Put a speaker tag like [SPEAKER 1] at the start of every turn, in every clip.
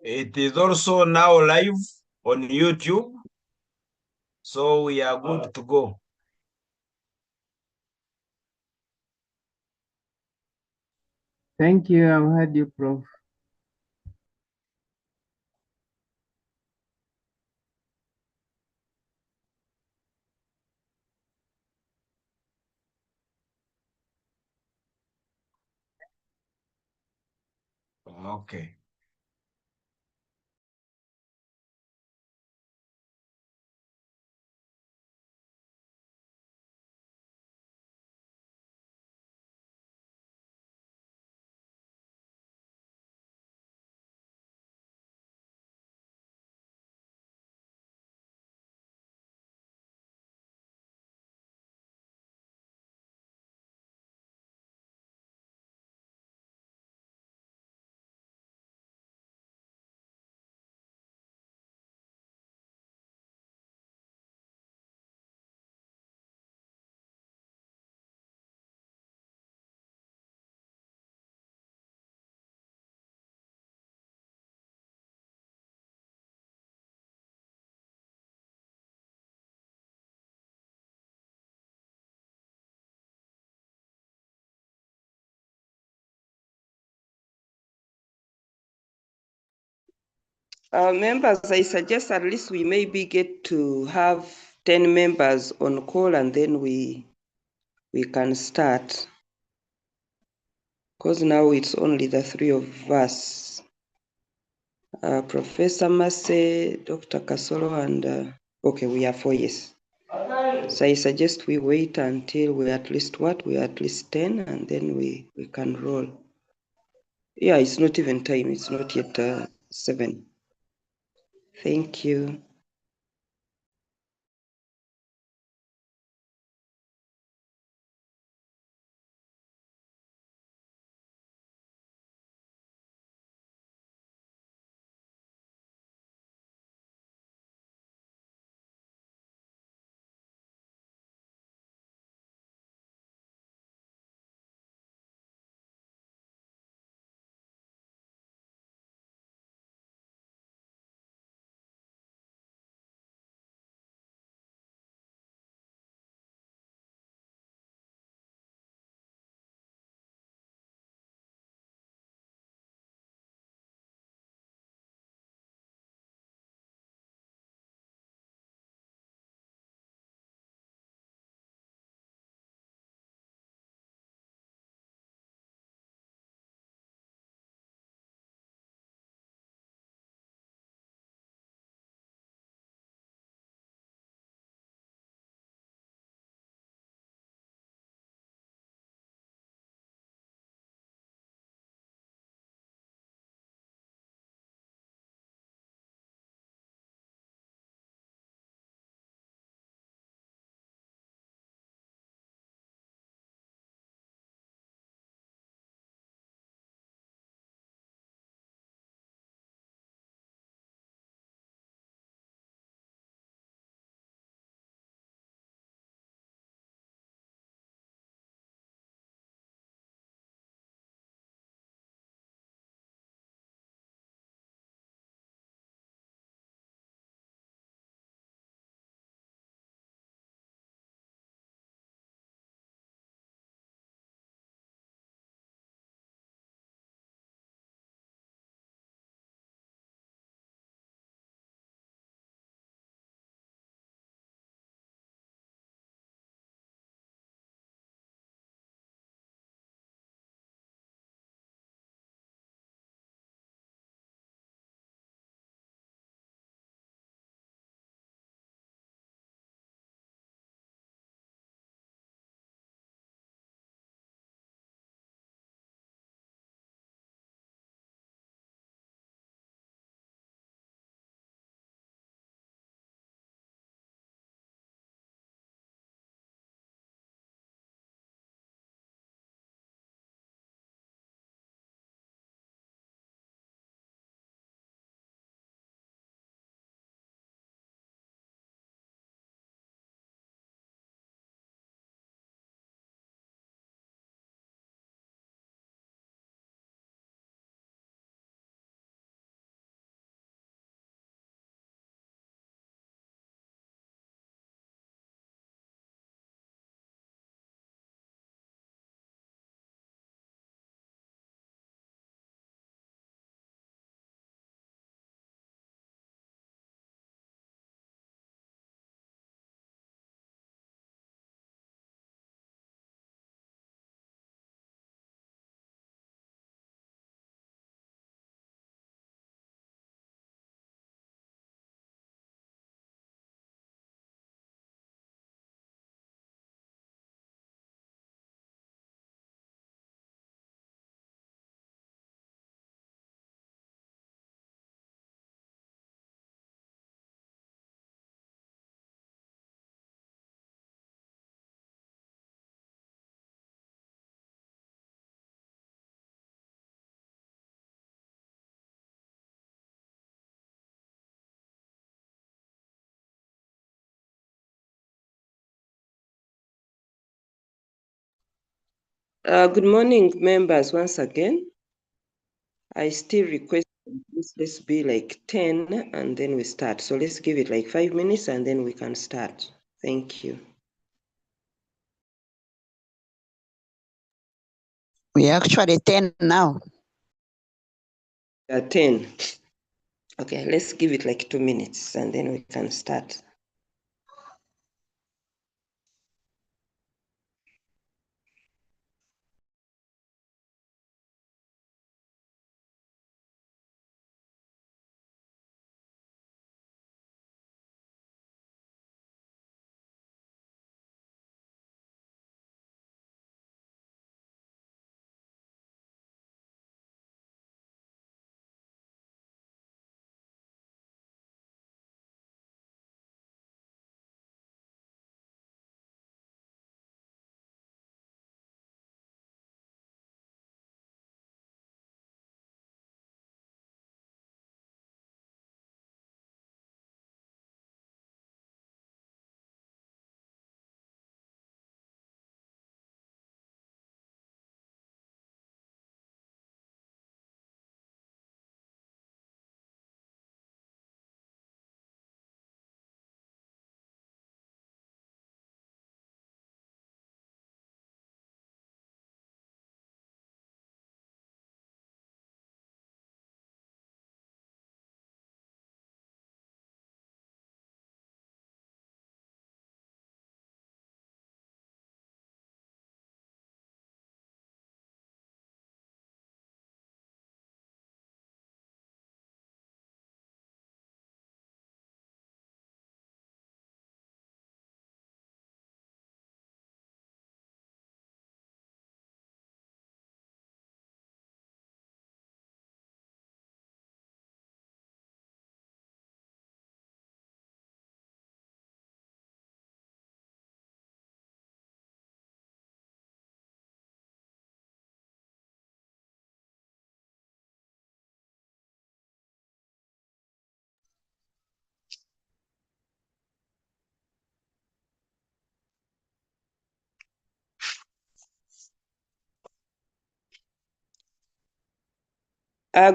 [SPEAKER 1] It is also now live on YouTube, so we are good to go.
[SPEAKER 2] Thank you. I've heard you, Prof.
[SPEAKER 1] Okay.
[SPEAKER 3] Members, I suggest at least we maybe get to have 10 members on call and then we can start. Because now it's only the three of us. Professor Massey, Dr. Kasolo, and okay, we are four, yes. So I suggest we wait until we're at least what? We're at least 10 and then we can roll. Yeah, it's not even time. It's not yet 7. Thank you. Good morning, members, once again. I still request let's be like 10 and then we start. So let's give it like 5 minutes and then we can start. Thank you.
[SPEAKER 4] We actually 10 now.
[SPEAKER 3] 10. Okay, let's give it like 2 minutes and then we can start.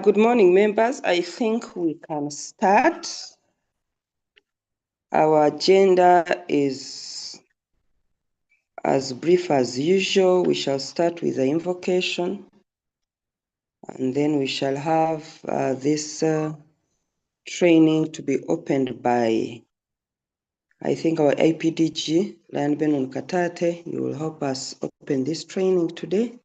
[SPEAKER 3] Good morning, members. I think we can start. Our agenda is as brief as usual. We shall start with the invocation, and then we shall have this training to be opened by, I think, our APDG, Lion Ben Katate. You will help us open this training today.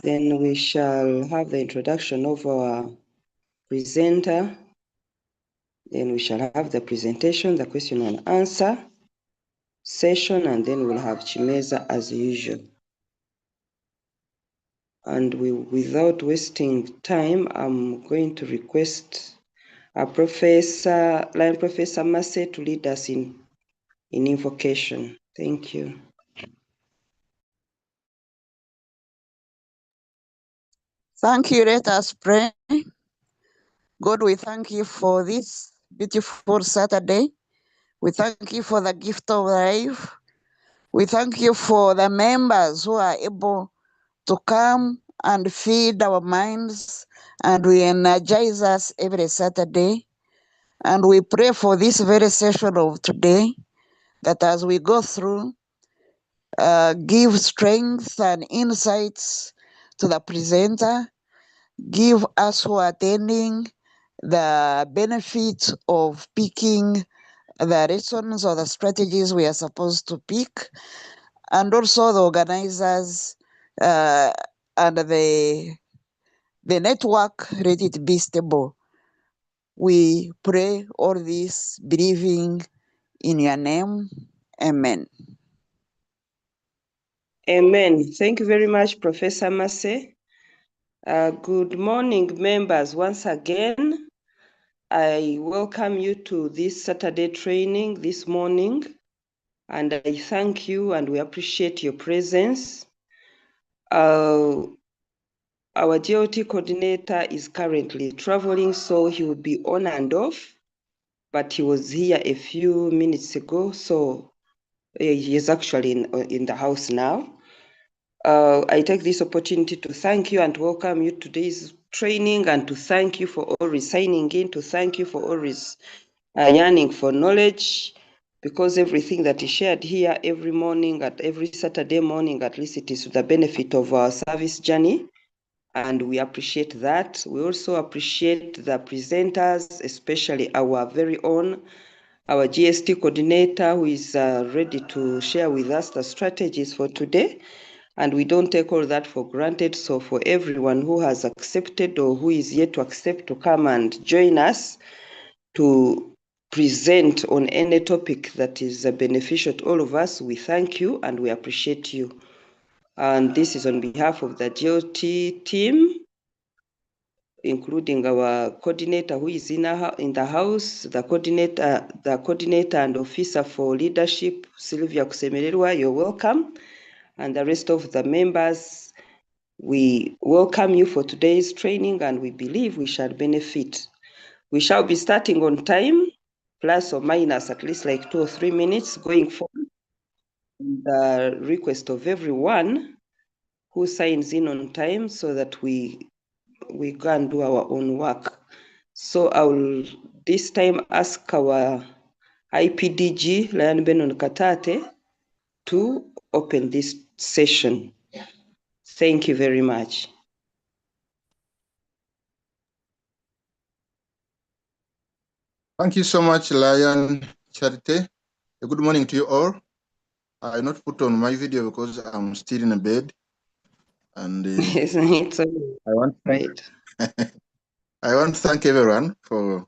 [SPEAKER 3] Then we shall have the introduction of our presenter. Then we shall have the presentation, the question and answer session, and then we'll have Chimeza as usual. And without wasting time, I'm going to request our Lion Professor Massey to lead us in invocation. Thank you.
[SPEAKER 4] Thank you. Let us pray. God, we thank you for this beautiful Saturday. We thank you for the gift of life. We thank you for the members who are able to come and feed our minds and we energize us every Saturday. And we pray for this very session of today that as we go through, give strength and insights to the presenter, give us who are attending the benefit of picking the lessons or the strategies we are supposed to pick, and also the organizers and the network, let it be stable. We pray all this believing in your name. Amen.
[SPEAKER 3] Amen. Thank you very much, Professor Massey. Good morning, members. Once again, I welcome you to this Saturday training this morning, and I thank you and we appreciate your presence. Our GOT coordinator is currently traveling, so he will be on and off, but he was here a few minutes ago, so he is actually in the house now. I take this opportunity to thank you and welcome you to today's training, and to thank you for always signing in, to thank you for always yearning for knowledge, because everything that is shared here every morning, at every Saturday morning, at least it is to the benefit of our service journey. And we appreciate that. We also appreciate the presenters, especially our very own, our GST coordinator, who is ready to share with us the strategies for today. And we don't take all that for granted. So for everyone who has accepted or who is yet to accept to come and join us to present on any topic that is beneficial to all of us, we thank you and we appreciate you. And this is on behalf of the GOT team, including our coordinator who is in the house, the coordinator and officer for leadership, Sylvia Kusemererwa, you're welcome. And the rest of the members, we welcome you for today's training, and we believe we shall benefit. We shall be starting on time, plus or minus at least like 2 or 3 minutes going forward. The request of everyone who signs in on time so that we can do our own work. So I will this time ask our IPDG, Lion Benon Katate, to open this session. Thank you very much.
[SPEAKER 5] Thank you so much, Lion Charity. Good morning to you all. I not put on my video because I'm still in a bed. And
[SPEAKER 3] It's okay.
[SPEAKER 5] I want to thank everyone for,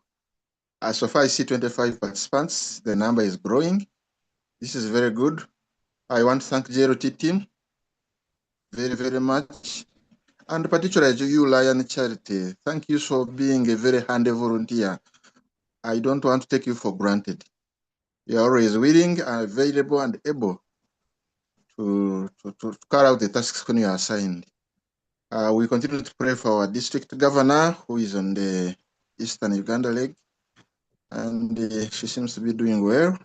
[SPEAKER 5] so far I see 25 participants. The number is growing. This is very good. I want to thank JRT team very, very much. And particularly you, Lion Charity. Thank you for being a very handy volunteer. I don't want to take you for granted. You're always willing and available and able to carry out the tasks when you are assigned. We continue to pray for our district governor, who is on the Eastern Uganda leg, and she seems to be doing well.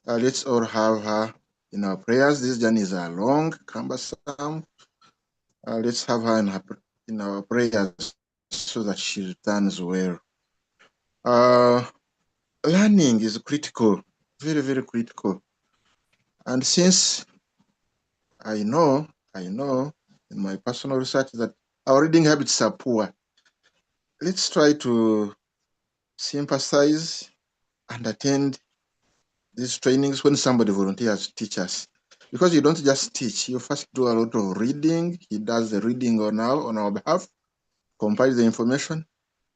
[SPEAKER 5] Let's all have her in our prayers. These journeys are long, cumbersome. Let's have her in our prayers so that she returns well. Learning is critical, very, very critical. And since I know in my personal research that our reading habits are poor, let's try to sympathize and attend these trainings when somebody volunteers to teach us. Because you don't just teach, you first do a lot of reading. He does the reading on our behalf, compiles the information,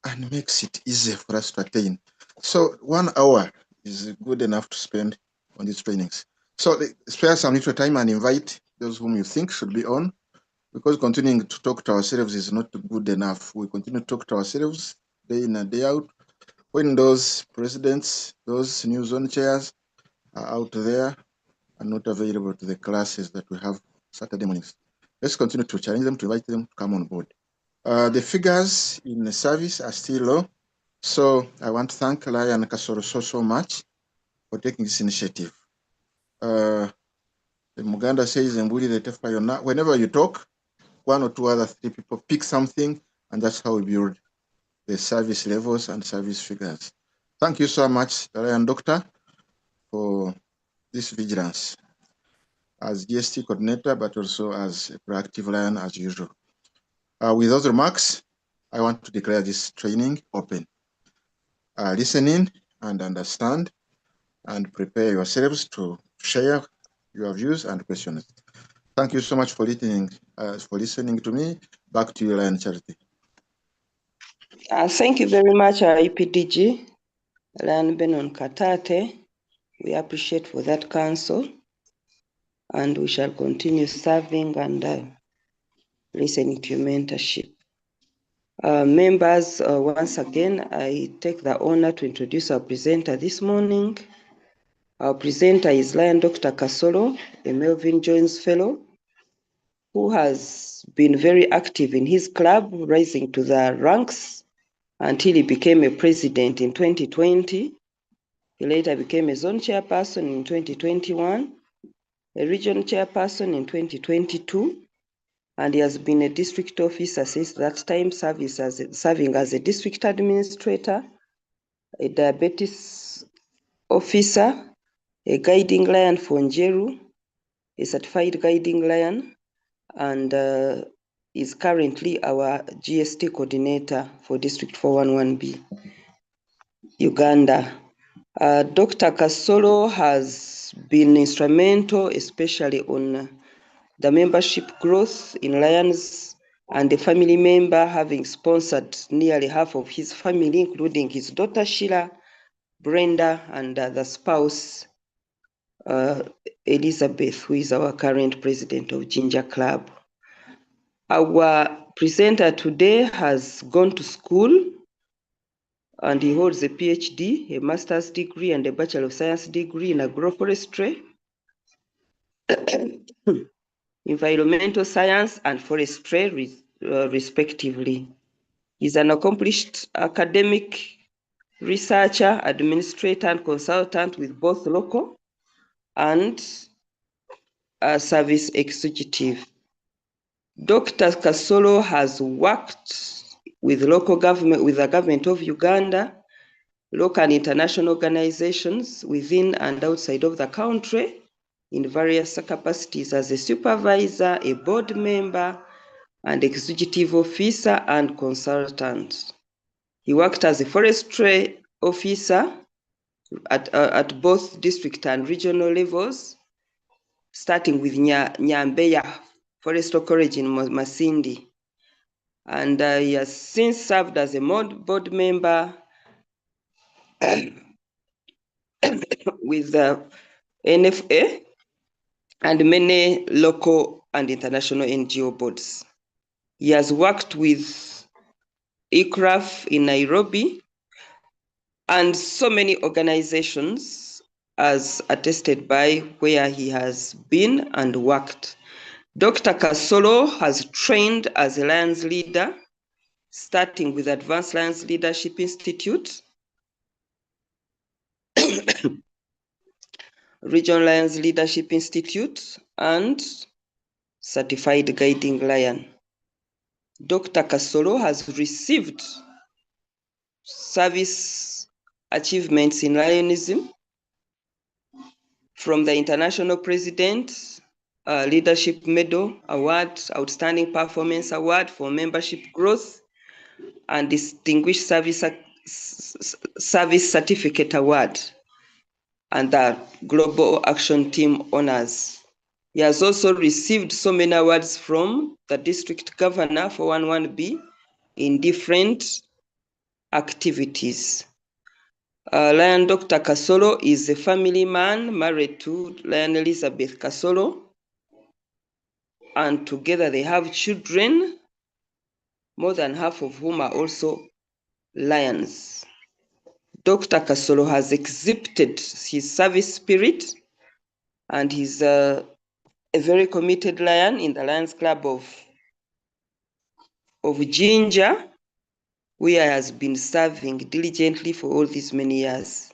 [SPEAKER 5] and makes it easy for us to attain. So 1 hour is good enough to spend on these trainings. So spare some little time and invite those whom you think should be on, because continuing to talk to ourselves is not good enough. We continue to talk to ourselves day in and day out. When those presidents, those new zone chairs are out there and not available to the classes that we have Saturday mornings, let's continue to challenge them, to invite them to come on board. The figures in the service are still low. So I want to thank Lion Kasoro so much for taking this initiative. The Muganda says, whenever you talk, 1 or 2 other 3 people pick something, and that's how we build the service levels and service figures. Thank you so much, Lion Doctor, for this vigilance as GST coordinator, but also as a proactive Lion as usual. With those remarks, I want to declare this training open. Listen in and understand and prepare yourselves to share your views and questions. Thank you so much for listening to me. Back to you, Lion Charity.
[SPEAKER 3] Thank you very much, IPDG, Lion Benon Katate. We appreciate for that counsel, and we shall continue serving and listening to your mentorship. Members, once again, I take the honor to introduce our presenter this morning. Our presenter is Lion Dr. Kasolo, a Melvin Jones Fellow, who has been very active in his club, rising to the ranks until he became a president in 2020. He later became a zone chairperson in 2021, a region chairperson in 2022, and he has been a district officer since that time, serving as a district administrator, a diabetes officer, a guiding lion for Njeru, a certified guiding lion, and is currently our GST coordinator for District 411B, Uganda. Dr. Kasolo has been instrumental, especially on the membership growth in Lions, and a family member, having sponsored nearly half of his family, including his daughter Sheila, Brenda, and the spouse Elizabeth, who is our current president of Ginger Club. Our presenter today has gone to school, and he holds a PhD, a master's degree, and a Bachelor of Science degree in agroforestry, environmental science, and forestry, respectively. He's an accomplished academic researcher, administrator, and consultant with both local and service executive. Dr. Kasolo has worked with local government, with the government of Uganda, local and international organizations within and outside of the country in various capacities as a supervisor, a board member, and executive officer and consultant. He worked as a forestry officer at both district and regional levels, starting with Nyambeya Forestry College in Masindi. And he has since served as a board member with the NFA and many local and international NGO boards. He has worked with ICRAF in Nairobi and so many organizations, as attested by where he has been and worked. Dr. Kasolo has trained as a Lions leader, starting with Advanced Lions Leadership Institute, Regional Lions Leadership Institute, and Certified Guiding Lion. Dr. Kasolo has received service achievements in Lionism from the International President Leadership Medal Award, Outstanding Performance Award for Membership Growth, and Distinguished Service Certificate Award, and the Global Action Team Honors. He has also received so many awards from the District Governor for 411B in different activities. Lion Dr. Kasolo is a family man married to Lion Elizabeth Kasolo, and together they have children, more than half of whom are also lions. Dr. Kasolo has exhibited his service spirit, and he's a very committed lion in the Lions Club of Ginger, where he has been serving diligently for all these many years.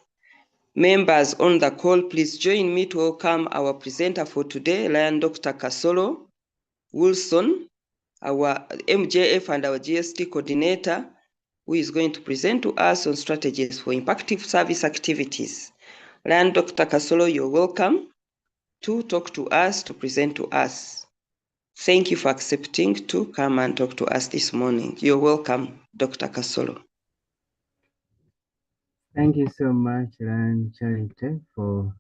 [SPEAKER 3] Members on the call, please join me to welcome our presenter for today, Lion Dr. Kasolo Wilson, our MJF and our GST coordinator, who is going to present to us on strategies for impactful service activities. Lion Dr. Kasolo, you're welcome to talk to us, to present to us. Thank you for accepting to come and talk to us this morning. You're welcome, Dr. Kasolo.
[SPEAKER 2] Thank you so much, Lion Charity, for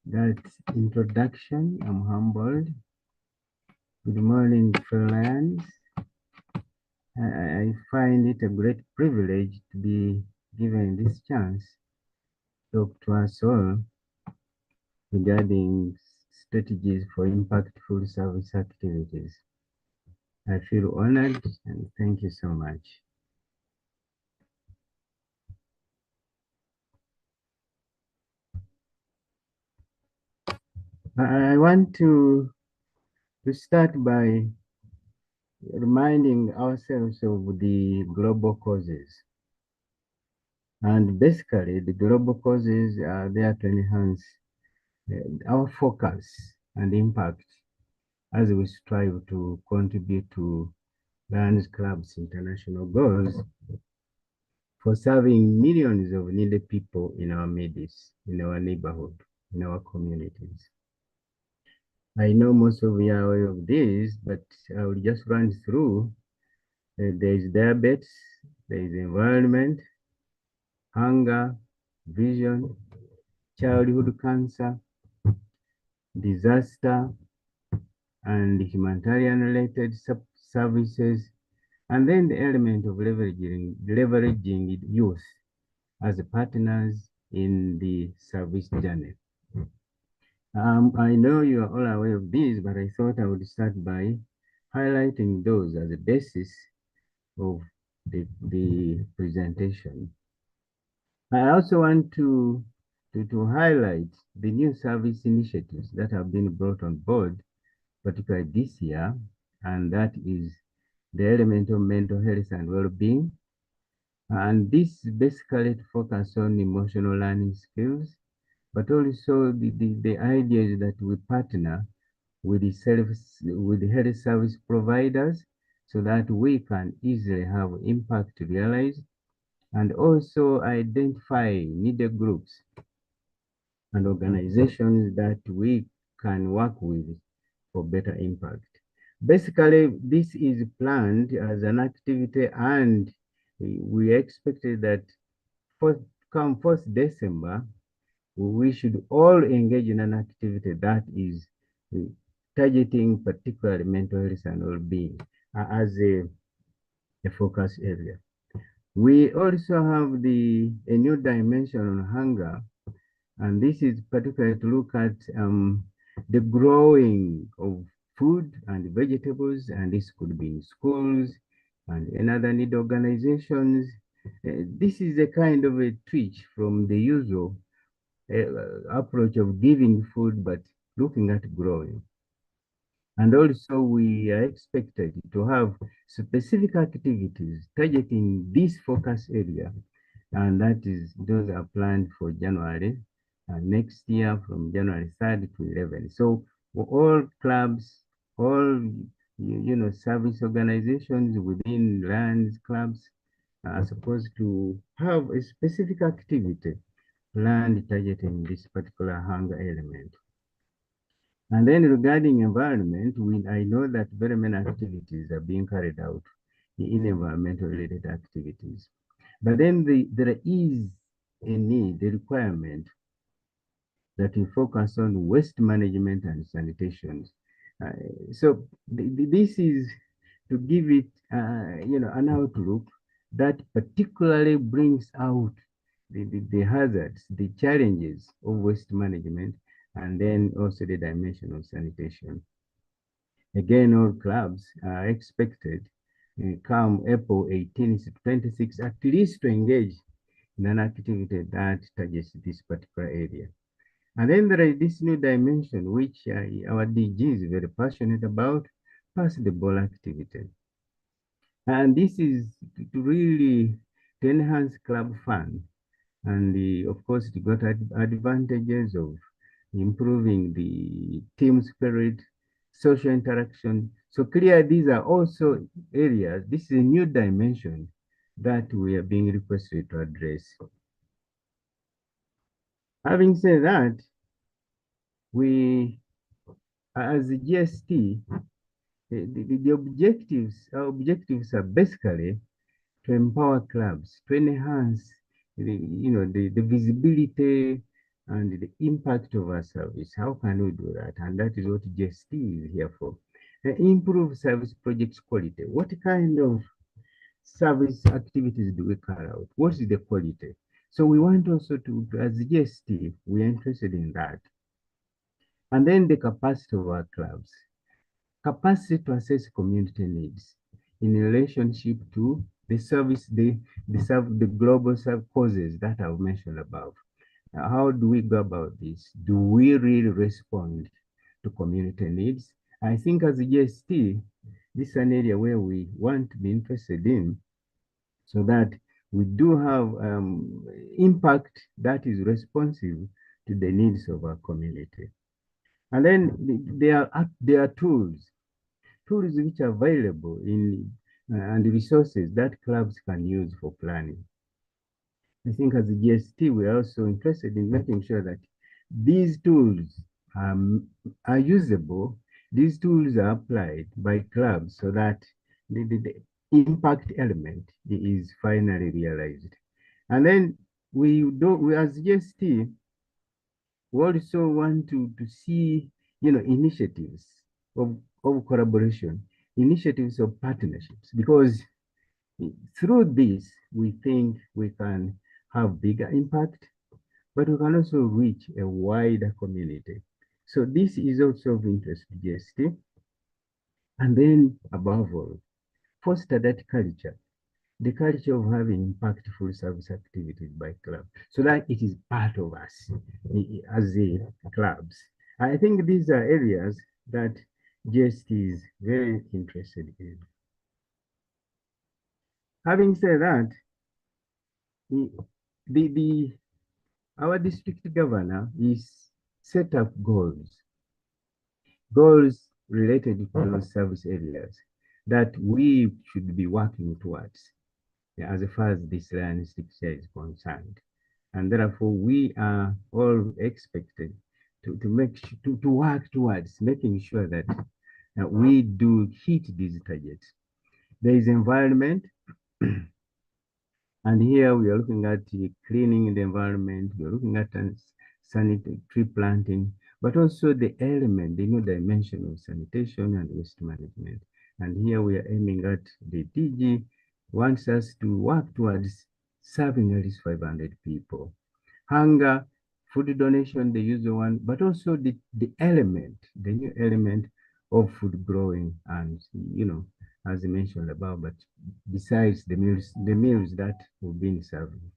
[SPEAKER 2] that introduction. I'm humbled. Good morning, fellow Lions. I find it a great privilege to be given this chance to talk to us all regarding strategies for impactful service activities. I feel honored and thank you so much. I want to start by reminding ourselves of the global causes. And basically, the global causes are there to enhance our focus and impact as we strive to contribute to Lions Club's international goals for serving millions of needy people in our midst, in our neighborhood, in our communities. I know most of you are aware of this, but I will just run through. There is diabetes, there is environment, hunger, vision, childhood cancer, disaster, and humanitarian related services, and then the element of leveraging youth as partners in the service journey. I know you are all aware of this, but I thought I would start by highlighting those as the basis of the presentation. I also want to highlight the new service initiatives that have been brought on board, particularly this year, and that is the element of mental health and well-being. And this basically focus on emotional learning skills, but also the idea is that we partner with the health service providers so that we can easily have impact realized and also identify needed groups and organizations that we can work with for better impact. Basically, this is planned as an activity, and we expected that come 1st December, we should all engage in an activity that is targeting particularly mental health and well-being as a focus area. We also have a new dimension on hunger, and this is particularly to look at the growing of food and vegetables, and this could be in schools and in other need organizations. This is a kind of a switch from the usual approach of giving food, but looking at growing. And also we are expected to have specific activities targeting this focus area, and those are planned for January next year, from January 3rd to 11th. So all clubs, all service organizations within Lions clubs are supposed to have a specific activity planned targeting this particular hunger element. And then regarding environment, I know that very many activities are being carried out in environmental related activities. But then there is a need, a requirement that we focus on waste management and sanitation. So this is to give it, an outlook that particularly brings out the hazards, the challenges of waste management, and then also the dimension of sanitation. Again, all clubs are expected come April 18th to 26th, at least to engage in an activity that targets this particular area. And then there is this new dimension, which our DG is very passionate about, pass the ball activity. And this is to really enhance club fun. And of course, it got advantages of improving the team spirit, social interaction. So clear, these are also areas, this is a new dimension that we are being requested to address. Having said that, we, as the GST, the objectives, our objectives are basically to empower clubs, to enhance the visibility and the impact of our service. How can we do that? And that is what GST is here for. Improve service projects quality. What kind of service activities do we carry out? What is the quality? So we want also to, as GST, we are interested in that. And then the capacity of our clubs. Capacity to assess community needs in relationship to the service, the global causes that I've mentioned above. How do we go about this? Do we really respond to community needs? I think as a GST, this is an area where we want to be interested in, so that we do have impact that is responsive to the needs of our community. And then there are tools which are available in and resources that clubs can use for planning. I think as a GST, we are also interested in making sure that these tools are usable. These tools are applied by clubs so that the impact element is finally realized. And then we as GST, we also want to see, initiatives of collaboration, initiatives of partnerships, because through this, we think we can have bigger impact, but we can also reach a wider community. So this is also of interest to GST. And then above all, foster that culture, the culture of having impactful service activities by club, so that it is part of us as the clubs. I think these are areas that GST is very interested in. Having said that, our district governor is set up goals related to those service areas that we should be working towards as far as this land structure is concerned. And therefore, we are all expected to work towards making sure that we do hit these targets. There is environment, and here we are looking at cleaning the environment, we are looking at sanitary tree planting, but also the element, the new dimension of sanitation and waste management. And here we are aiming at the DG wants us to work towards serving at least 500 people. Hunger, food donation, the usual one, but also the element, the new element of food growing and, as I mentioned above, but besides the meals that we've been serving.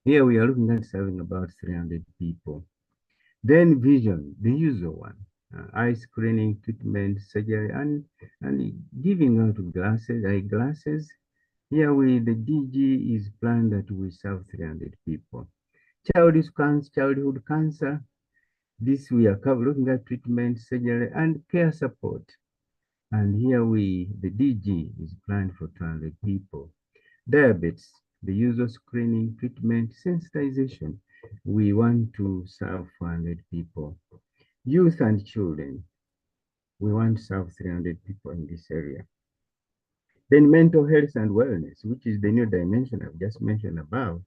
[SPEAKER 2] Here we are looking at serving about 300 people. Then vision, the usual one, eye screening, treatment, surgery, and giving out glasses, eyeglasses. Here the DG is planned that we serve 300 people. Childhood cancer, this we are looking at treatment, surgery, and care support. And here the DG is planned for 200 people. Diabetes, the usual screening, treatment, sensitization, we want to serve 400 people. Youth and children, we want to serve 300 people in this area. Then mental health and wellness, which is the new dimension I've just mentioned above.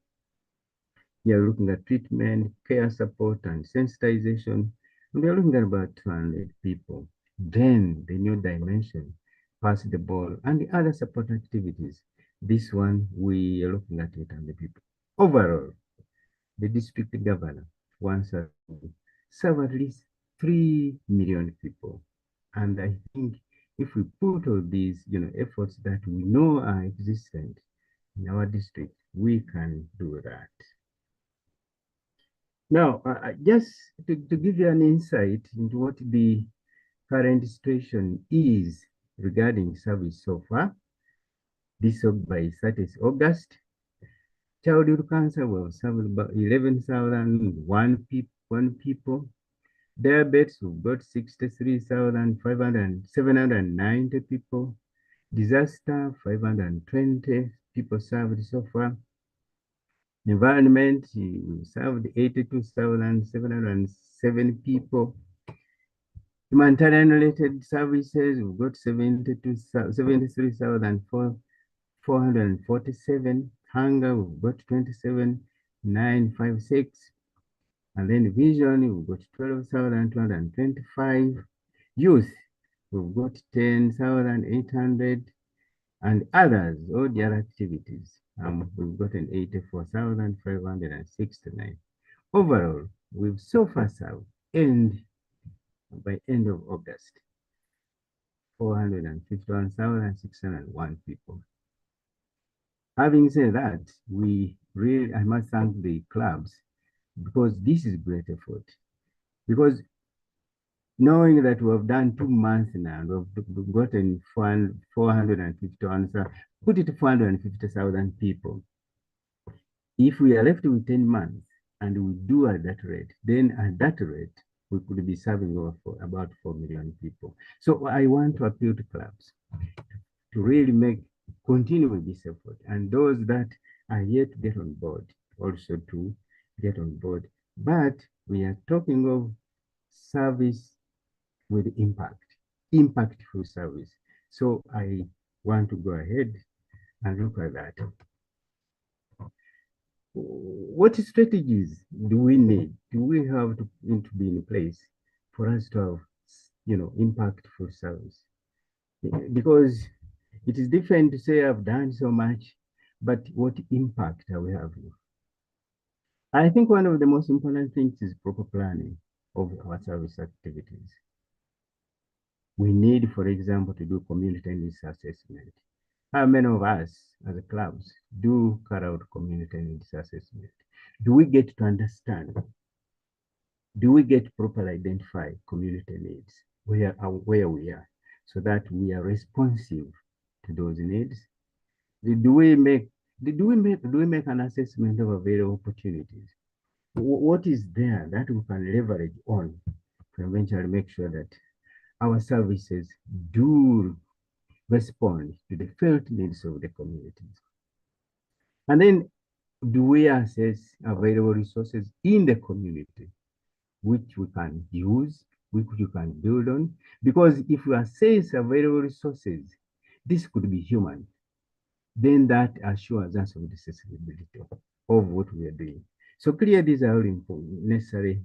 [SPEAKER 2] We are looking at treatment, care support, and sensitization. And we are looking at about 200 people. Then the new dimension, pass the ball, and the other support activities. This one, we are looking at 800 people. Overall, the district governor wants us to serve at least 3 million people. And I think if we put all these, efforts that we know are existent in our district, we can do that. Now, just to give you an insight into what the current situation is regarding service so far, this by 30th August, childhood cancer will serve about 11,001 people. Diabetes, we've got 63,790 people. Disaster, 520 people served so far. Environment, we served 82,707 people. Humanitarian related services, we've got 73,447. Hunger, we've got 27,956. And then vision, we've got 12,225. Youth, we've got 10,800. And others, all the other activities, we've gotten 84,569. Overall, we've so far served, by end of August, 451,601 people. Having said that, I must thank the clubs, because this is great effort. Because knowing that we have done 2 months now, we've gotten 451, so put it 450,000 people. If we are left with 10 months and we do at that rate, then at that rate, we could be serving over for about 4 million people. So I want to appeal to clubs to really continue with this effort, and those that are yet to get on board also to get on board. But we are talking of service with impact, impactful service. So I want to go ahead and look at that. What strategies do we need? Do we have to be in place for us to have, impactful service? Because it is different to say I've done so much, but what impact are we having? I think one of the most important things is proper planning of our service activities. We need, for example, to do community needs assessment. How many of us as clubs do carry out community needs assessment? Do we get to understand? Do we get to properly identify community needs where we are, so that we are responsive to those needs? Do we make an assessment of available opportunities? What is there that we can leverage on to eventually make sure that our services do respond to the felt needs of the communities? And then, do we assess available resources in the community, which we can use, which you can build on? Because if we assess available resources, this could be human, then that assures us of the accessibility of what we are doing. So clearly, these are all necessary,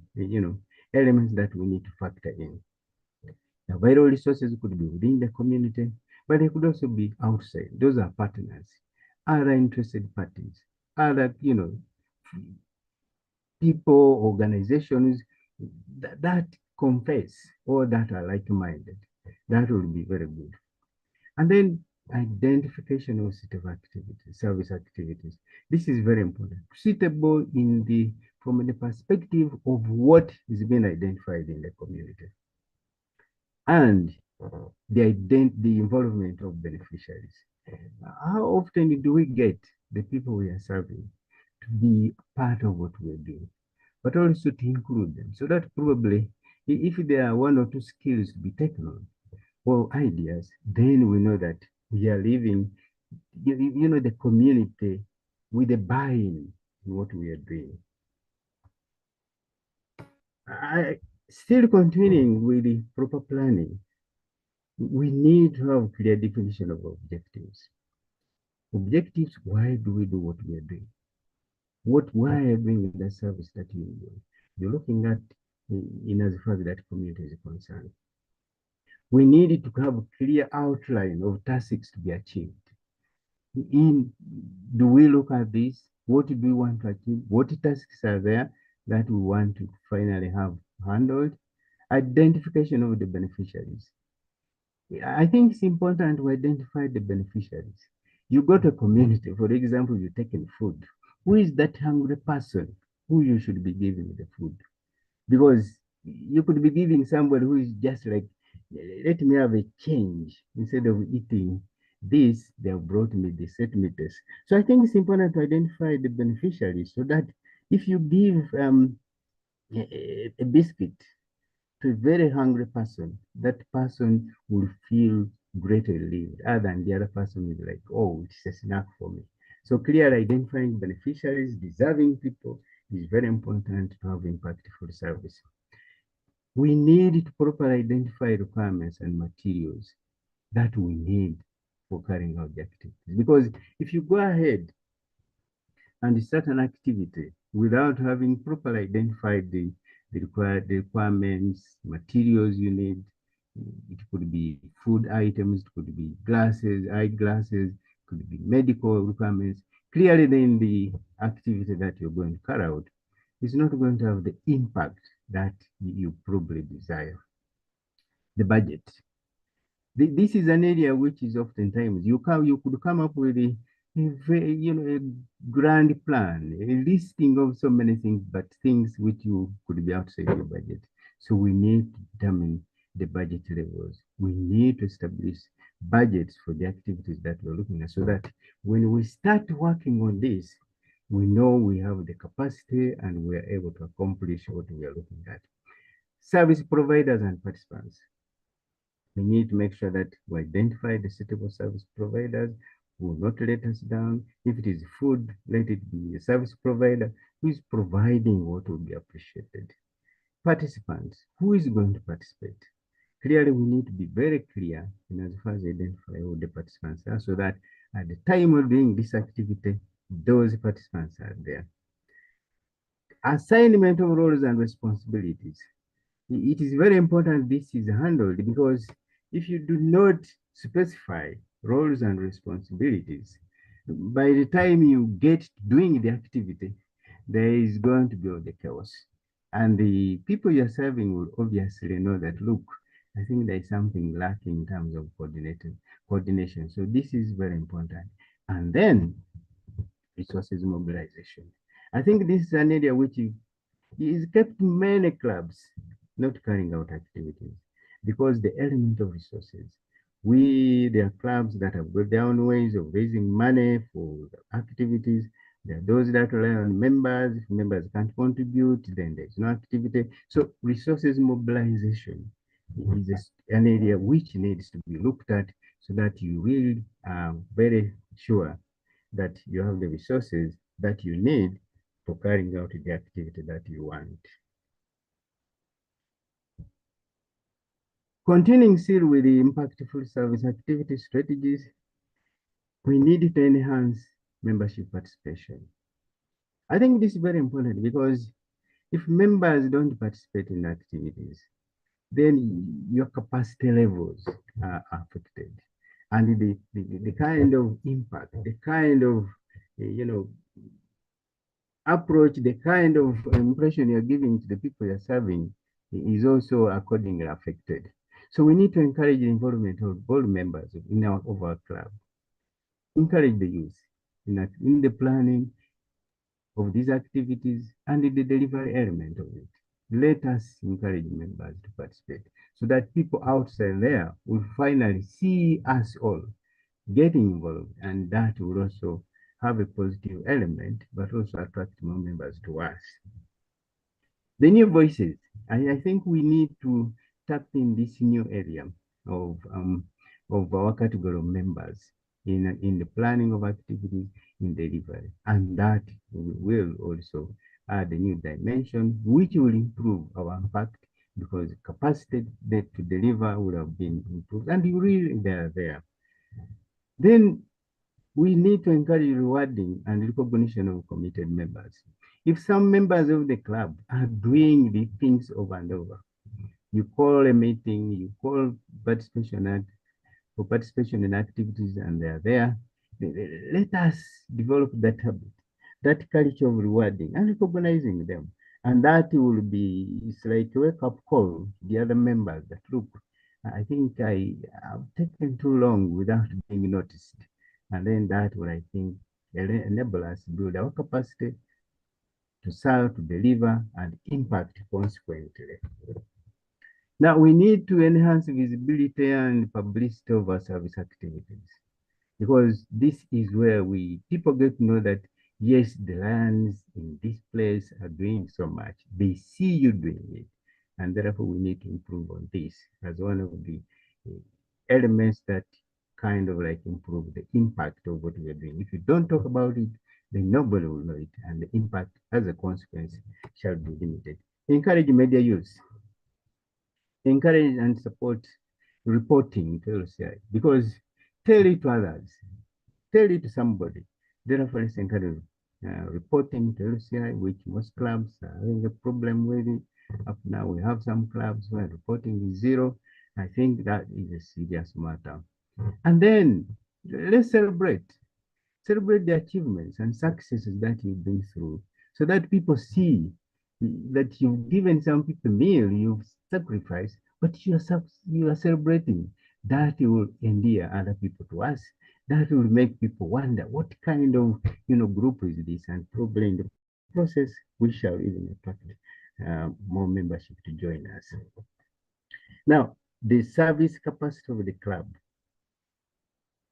[SPEAKER 2] elements that we need to factor in. The available resources could be within the community, but they could also be outside. Those are partners, other interested parties, other, people, organizations that confess or that are like-minded. That will be very good. And then identification of set of activities, service activities. This is very important. Suitable from the perspective of what is being identified in the community. And the involvement of beneficiaries. How often do we get the people we are serving to be part of what we're doing, but also to include them, so that probably if there are one or two skills to be taken on or ideas, then we know that we are living, the community with a buy-in in what we are doing. Still continuing with the proper planning, we need to have clear definition of objectives. Objectives, why do we do what we are doing? Why are you doing the service that you're doing? You're looking at in as far as that community is concerned. We need to have a clear outline of tasks to be achieved. Do we look at this? What do we want to achieve? What tasks are there that we want to finally have handled? Identification of the beneficiaries. I think it's important to identify the beneficiaries. You go to a community, for example, you're taking food. Who is that hungry person who you should be giving the food? Because you could be giving somebody who is just like, let me have a change. Instead of eating this, they have brought me this, set me this. So I think it's important to identify the beneficiaries, so that if you give a biscuit to a very hungry person, that person will feel greatly relieved, other than the other person will be like, oh, it's a snack for me. So clearly identifying beneficiaries, deserving people, is very important to have impactful service. We need to properly identify requirements and materials that we need for carrying out the activities. Because if you go ahead and start an activity without having properly identified the requirements, materials you need, it could be food items, it could be glasses, eyeglasses, it could be medical requirements. Clearly, then the activity that you're going to carry out is not going to have the impact that you probably desire. The budget. This is an area which is oftentimes you could come up with a grand plan, a listing of so many things, but things which you could be outside your budget. So we need to determine the budget levels. We need to establish budgets for the activities that we're looking at, so that when we start working on this, we know we have the capacity and we are able to accomplish what we are looking at. service providers and participants. We need to make sure that we identify the suitable service providers who will not let us down. If it is food, let it be a service provider who is providing what will be appreciated. Participants, who is going to participate? Clearly, we need to be very clear in as far as identify who the participants are, so that at the time of doing this activity, those participants are there. Assignment of roles and responsibilities. It is very important this is handled, because if you do not specify roles and responsibilities, by the time you get doing the activity, there is going to be all the chaos. And the people you're serving will obviously know that, look, I think there is something lacking in terms of coordination. So this is very important. And then resources mobilization. I think this is an area which is kept many clubs not carrying out activities, because the element of resources. There are clubs that have got their own ways of raising money for activities. There are those that rely on members. If members can't contribute, then there's no activity. So resources mobilization is an area which needs to be looked at, so that you really are very sure that you have the resources that you need for carrying out the activity that you want. Continuing still with the impactful service activity strategies, we need to enhance membership participation. I think this is very important, because if members don't participate in activities, then your capacity levels are affected. And the kind of impact, the kind of, approach, the kind of impression you're giving to the people you're serving is also accordingly affected. So we need to encourage the involvement of all members of our club. Encourage the youth in the planning of these activities and in the delivery element of it. Let us encourage members to participate, so that people outside there will finally see us all getting involved, and that will also have a positive element, but also attract more members to us. The new voices, I think we need to tap in this new area of our category of members in the planning of activities, in delivery, and that will also add a new dimension, which will improve our impact, because capacity to deliver would have been improved, and really they are there. Then we need to encourage rewarding and recognition of committed members. If some members of the club are doing the things over and over, you call a meeting, you call participation for participation in activities, and they are there, let us develop that habit, that culture of rewarding and recognizing them. And that will be, it's like a wake-up call to the other members that, look, I think I've taken too long without being noticed. And then that will, I think, enable us to build our capacity to serve, to deliver, and impact consequently. Now, we need to enhance visibility and publicity of our service activities, because this is where people get to know that, yes, the Lions in this place are doing so much. They see you doing it, and therefore we need to improve on this as one of the elements that kind of like improve the impact of what we are doing. If you don't talk about it, then nobody will know it, and the impact as a consequence shall be limited. Encourage media use. Encourage and support reporting to LCI, because tell it to others, tell it to somebody. Therefore, it's encourage reporting to LCI, which most clubs are having a problem with it. Up now, we have some clubs where reporting is zero. I think that is a serious matter. And then let's celebrate the achievements and successes that you've been through, so that people see that you've given some people a meal, you've sacrificed, but you are celebrating. That will endear other people to us. That will make people wonder what kind of group is this, and probably in the process we shall even attract more membership to join us. Now, the service capacity of the club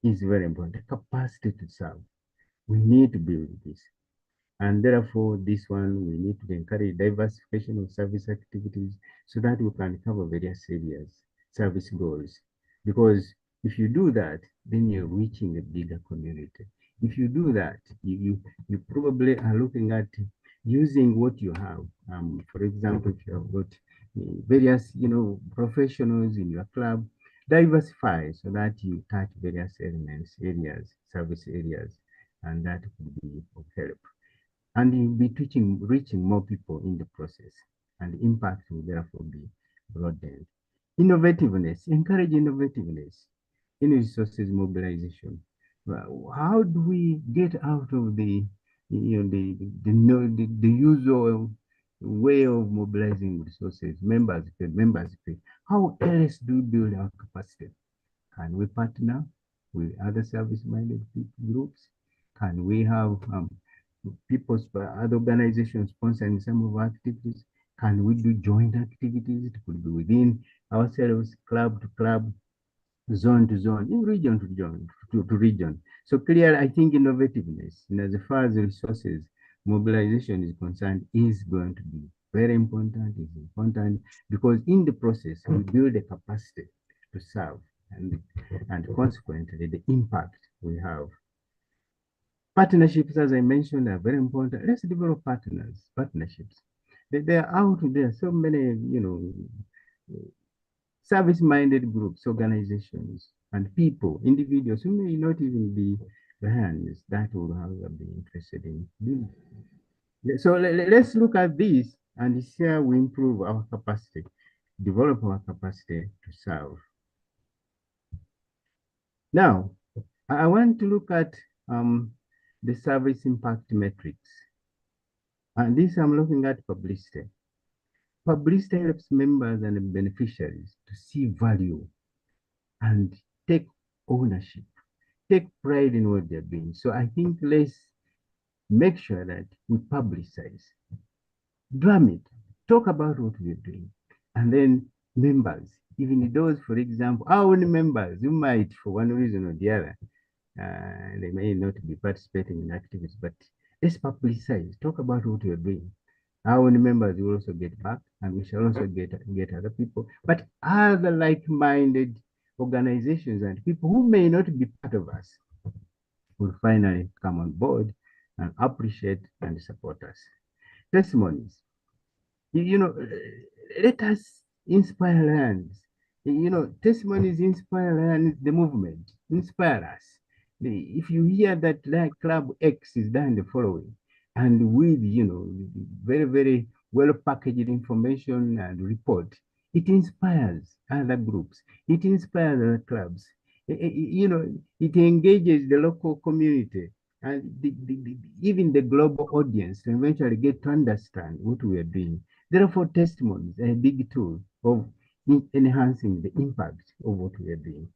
[SPEAKER 2] is very important. Capacity to serve. We need to build this. And therefore, this one, we need to encourage diversification of service activities so that we can cover various areas, service goals. Because if you do that, then you're reaching a bigger community. If you do that, you probably are looking at using what you have. For example, if you have got various, professionals in your club, diversify so that you touch various elements, areas, service areas, and that could be of help. And you'll be reaching more people in the process, and the impact will therefore be broadened. Innovativeness, encourage innovativeness in resources mobilization. Well, how do we get out of the usual way of mobilizing resources? Members pay. How else do we build our capacity? Can we partner with other service-minded groups? Can we have other organizations sponsoring some of our activities? Can we do joint activities? It could be within ourselves, club to club, zone to zone, in region to region. So clearly, I think innovativeness, as far as resources mobilization is concerned, is going to be very important. It's important because in the process, we build a capacity to serve, and consequently, the impact we have. Partnerships, as I mentioned, are very important. Let's develop partnerships. They are out there, so many, service-minded groups, organizations, and people, individuals who may not even be Lions that will however be interested in doing. So let's look at this and see how we improve our capacity, develop our capacity to serve. Now, I want to look at the service impact metrics. And this I'm looking at publicity. Publicity helps members and beneficiaries to see value and take ownership, take pride in what they're doing. So I think let's make sure that we publicize, drum it, talk about what we're doing. And then members, even those, for example, our own members who might, for one reason or the other, they may not be participating in activities, but let's publicize, talk about what we're doing. Our own members will also get back, and we shall also get other people, but other like-minded organizations and people who may not be part of us will finally come on board and appreciate and support us. Testimonies. Let us inspire Lions. Testimonies inspire Lions, the movement, inspire us. If you hear that like Club X is done the following, and with, very, very well packaged information and report, it inspires other groups, it inspires other clubs. It engages the local community and even the global audience to eventually get to understand what we are doing. Therefore, testimonies are a big tool of enhancing the impact of what we are doing.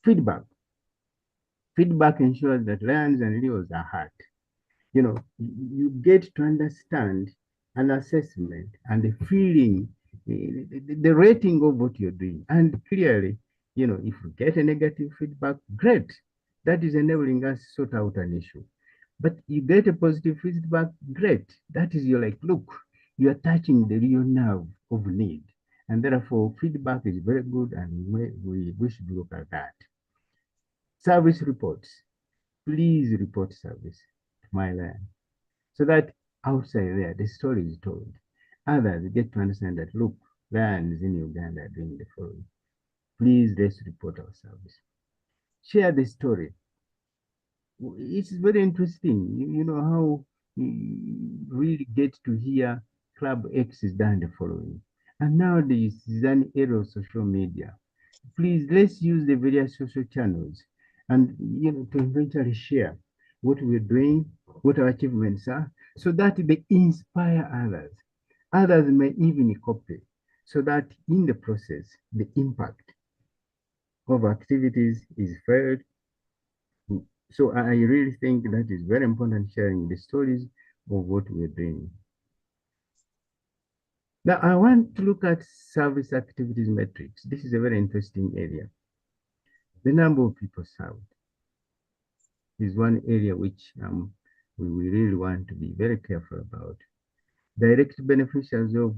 [SPEAKER 2] Feedback. Feedback ensures that Lions and Leos are heard. You get to understand an assessment and the feeling, the rating of what you're doing. And clearly, if we get a negative feedback, great. That is enabling us to sort out an issue. But you get a positive feedback, great. That is, you're like, look, you are touching the real nerve of need. And therefore, feedback is very good, and we should look at that. Service reports. Please report service to my Lion, so that outside there, the story is told. Others get to understand that, look, Lions in Uganda are doing the following. Please, let's report our service. Share the story. It's very interesting. You know how you really get to hear Club X is done the following. And nowadays, is an era of social media. Please, let's use the various social channels and, to eventually share what we're doing, what our achievements are, so that they inspire others. Others may even copy, so that in the process, the impact of activities is felt. So I really think that is very important, sharing the stories of what we're doing. Now, I want to look at service activities metrics. This is a very interesting area. The number of people served is one area which we really want to be very careful about. Direct beneficiaries of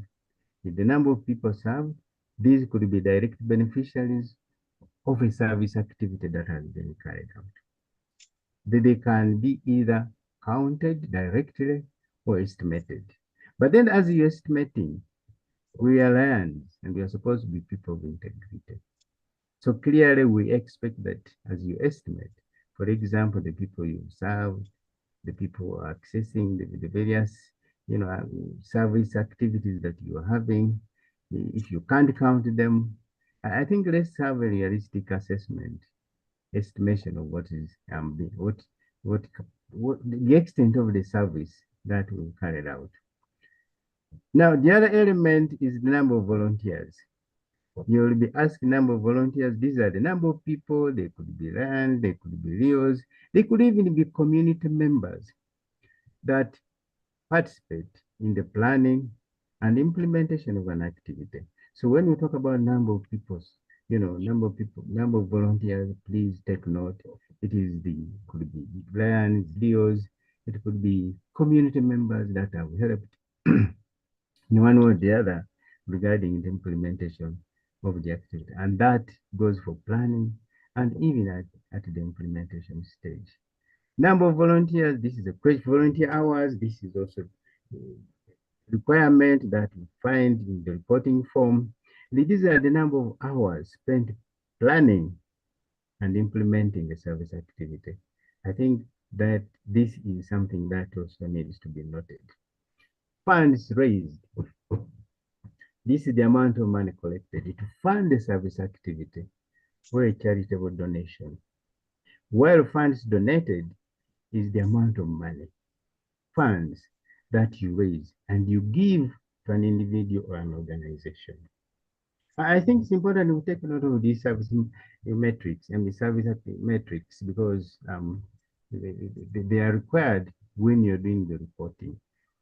[SPEAKER 2] the number of people served, these could be direct beneficiaries of a service activity that has been carried out. They can be either counted directly or estimated. But then as you're estimating, we are lions and we are supposed to be people of integrity. So clearly we expect that as you estimate, for example, the people you serve, the people who are accessing the various service activities that you are having, if you can't count them, I think let's have a realistic assessment, estimation of what is what the extent of the service that we carried out. Now, the other element is the number of volunteers. You will be asked number of volunteers. These are the number of people. They could be RANs, they could be RIOs, they could even be community members that participate in the planning and implementation of an activity. So when we talk about number of people, number of volunteers, please take note. It is could be RANs, RIOs, it could be community members that have helped in one way or the other regarding the implementation of the activity. And that goes for planning and even at the implementation stage. Number of volunteers, this is a question. Volunteer hours, this is also a requirement that we find in the reporting form. These are the number of hours spent planning and implementing the service activity. I think that this is something that also needs to be noted. Funds raised. This is the amount of money collected to fund the service activity or a charitable donation. While funds donated is the amount of money, funds that you raise and you give to an individual or an organization. I think it's important to take note of these service metrics and the service metrics because they are required when you're doing the reporting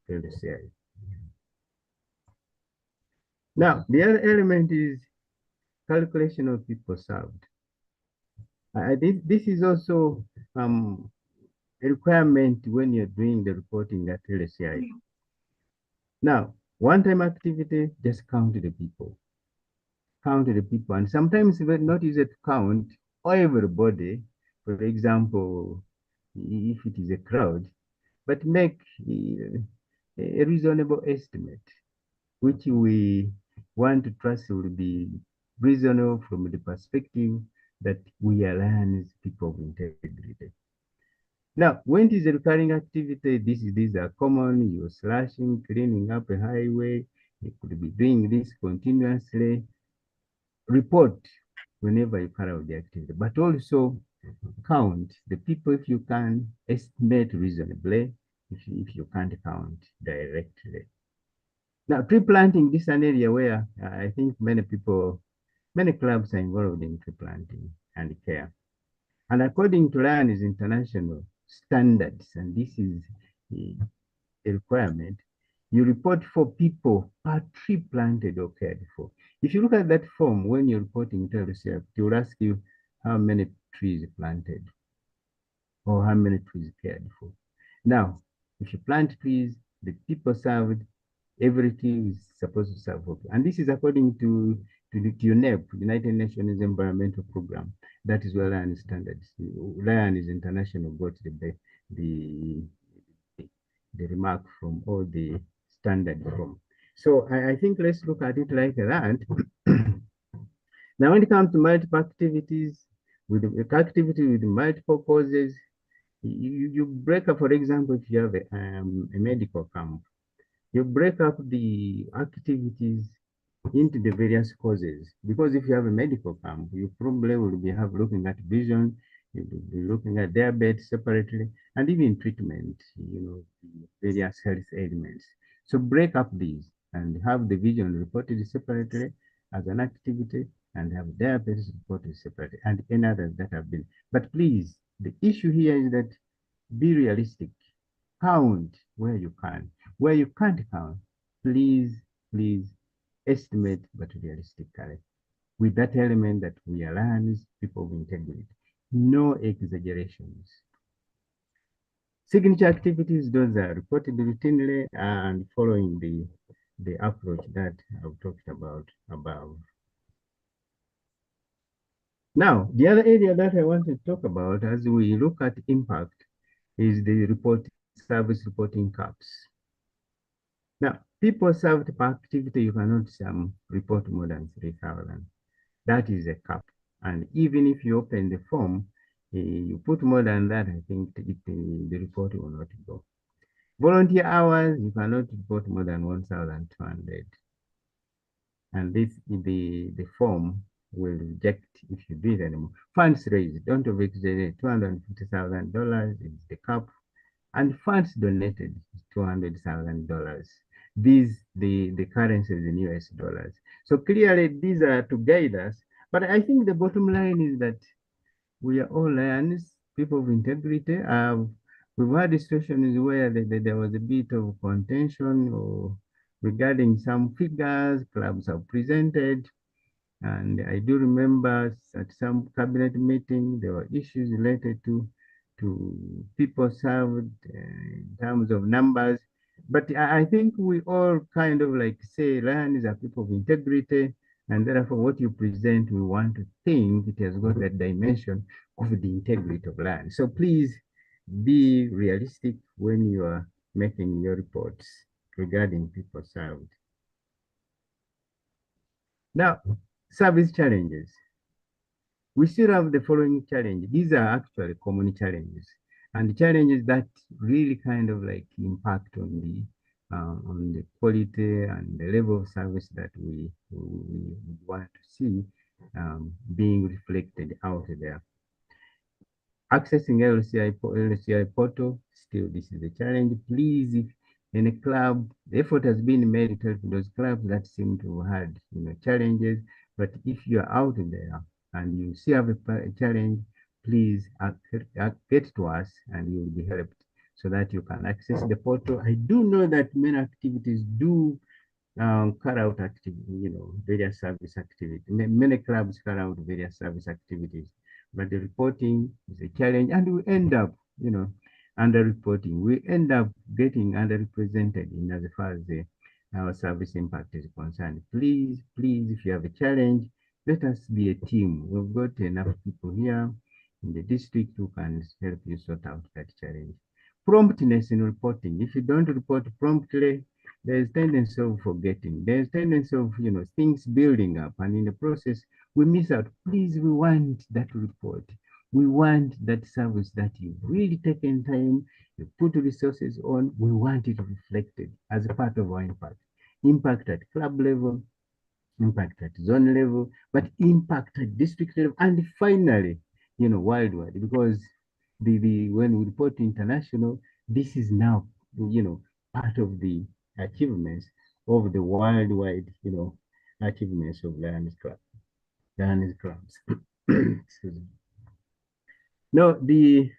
[SPEAKER 2] to the CI. Now, the other element is calculation of people served. This is also a requirement when you're doing the reporting at LCI. Now, one-time activity, just count the people. Count the people. And sometimes it's not easy to count everybody. For example, if it is a crowd, but make a reasonable estimate, which we want to trust will be reasonable from the perspective that we align people of integrity. Now, when it is a recurring activity, these are common. You're slashing, cleaning up a highway. You could be doing this continuously. Report whenever you carry out the activity, but also count the people if you can, estimate reasonably if you can't count directly. Now, tree planting, this is an area where I think many clubs are involved in tree planting and care. And according to Lions International standards, and this is a requirement, you report 4 people per tree planted or cared for. If you look at that form, when you're reporting to LCF, it will ask you how many trees planted or how many trees cared for. Now, if you plant trees, the people served, every tree is supposed to serve. And this is according to UNEP, United Nations Environmental Program. That is where Lion standards. Lion is international, got the remark from all the standard from. So I think let's look at it like that. Now, when it comes to multiple activities, with multiple causes, you break up, for example, if you have a medical camp, you break up the activities into the various causes. Because if you have a medical camp, you probably will be looking at vision, you will be looking at diabetes separately, and even treatment, the various health elements. So break up these and have the vision reported separately as an activity and have diabetes reported separately and any others that have been. But please, the issue here is that be realistic. Count where you can. Where you can't count, please estimate but realistically. With that element that we align people of integrity. No exaggerations. Signature activities, those are reported routinely and following the approach that I've talked about above. Now, the other area that I want to talk about as we look at impact is the service reporting caps. Now, people served per activity, you cannot report more than 3,000. That is a cap. And even if you open the form, you put more than that, I think the report will not go. Volunteer hours, you cannot report more than 1,200. And this, the form will reject if you do it anymore. Funds raised, don't over-exaggerate, $250,000 is the cap. And funds donated is $200,000. These, the currencies in US dollars. So clearly these are to guide us. But I think the bottom line is that we are all lions, people of integrity. We've had situations where there was a bit of contention or regarding some figures clubs have presented. And I do remember at some cabinet meeting, there were issues related to people served in terms of numbers. But I think we all kind of like say Lions are people of integrity, and therefore what you present, we want to think it has got that dimension of the integrity of Lions. So please be realistic when you are making your reports regarding people served. Now, service challenges. We still have the following challenge. These are actually common challenges, and challenges that really kind of like impact on the quality and the level of service that we want to see being reflected out there. Accessing LCI portal, still this is a challenge. Please, if in a club, the effort has been made to help those clubs that seem to have had challenges. But if you're out there and you see have a challenge, please get to us and you will be helped so that you can access the portal. I do know that many activities do carry out various service activities. Many clubs carry out various service activities, but the reporting is a challenge, and we end up, under-reporting. We end up getting underrepresented in as far as our service impact is concerned. Please, if you have a challenge, let us be a team. We've got enough people here in the district who can help you sort out that challenge. Promptness in reporting. If you don't report promptly, there's tendency of forgetting. There's tendency of things building up, and in the process we miss out. Please, we want that report. We want that service that you've really taken time, you put resources on. We want it reflected as a part of our impact. Impact at club level, impact at zone level, but impact at district level, and finally, worldwide. Because when we report international, this is now, part of the achievements of the worldwide, achievements of Lions clubs. Excuse me. No, there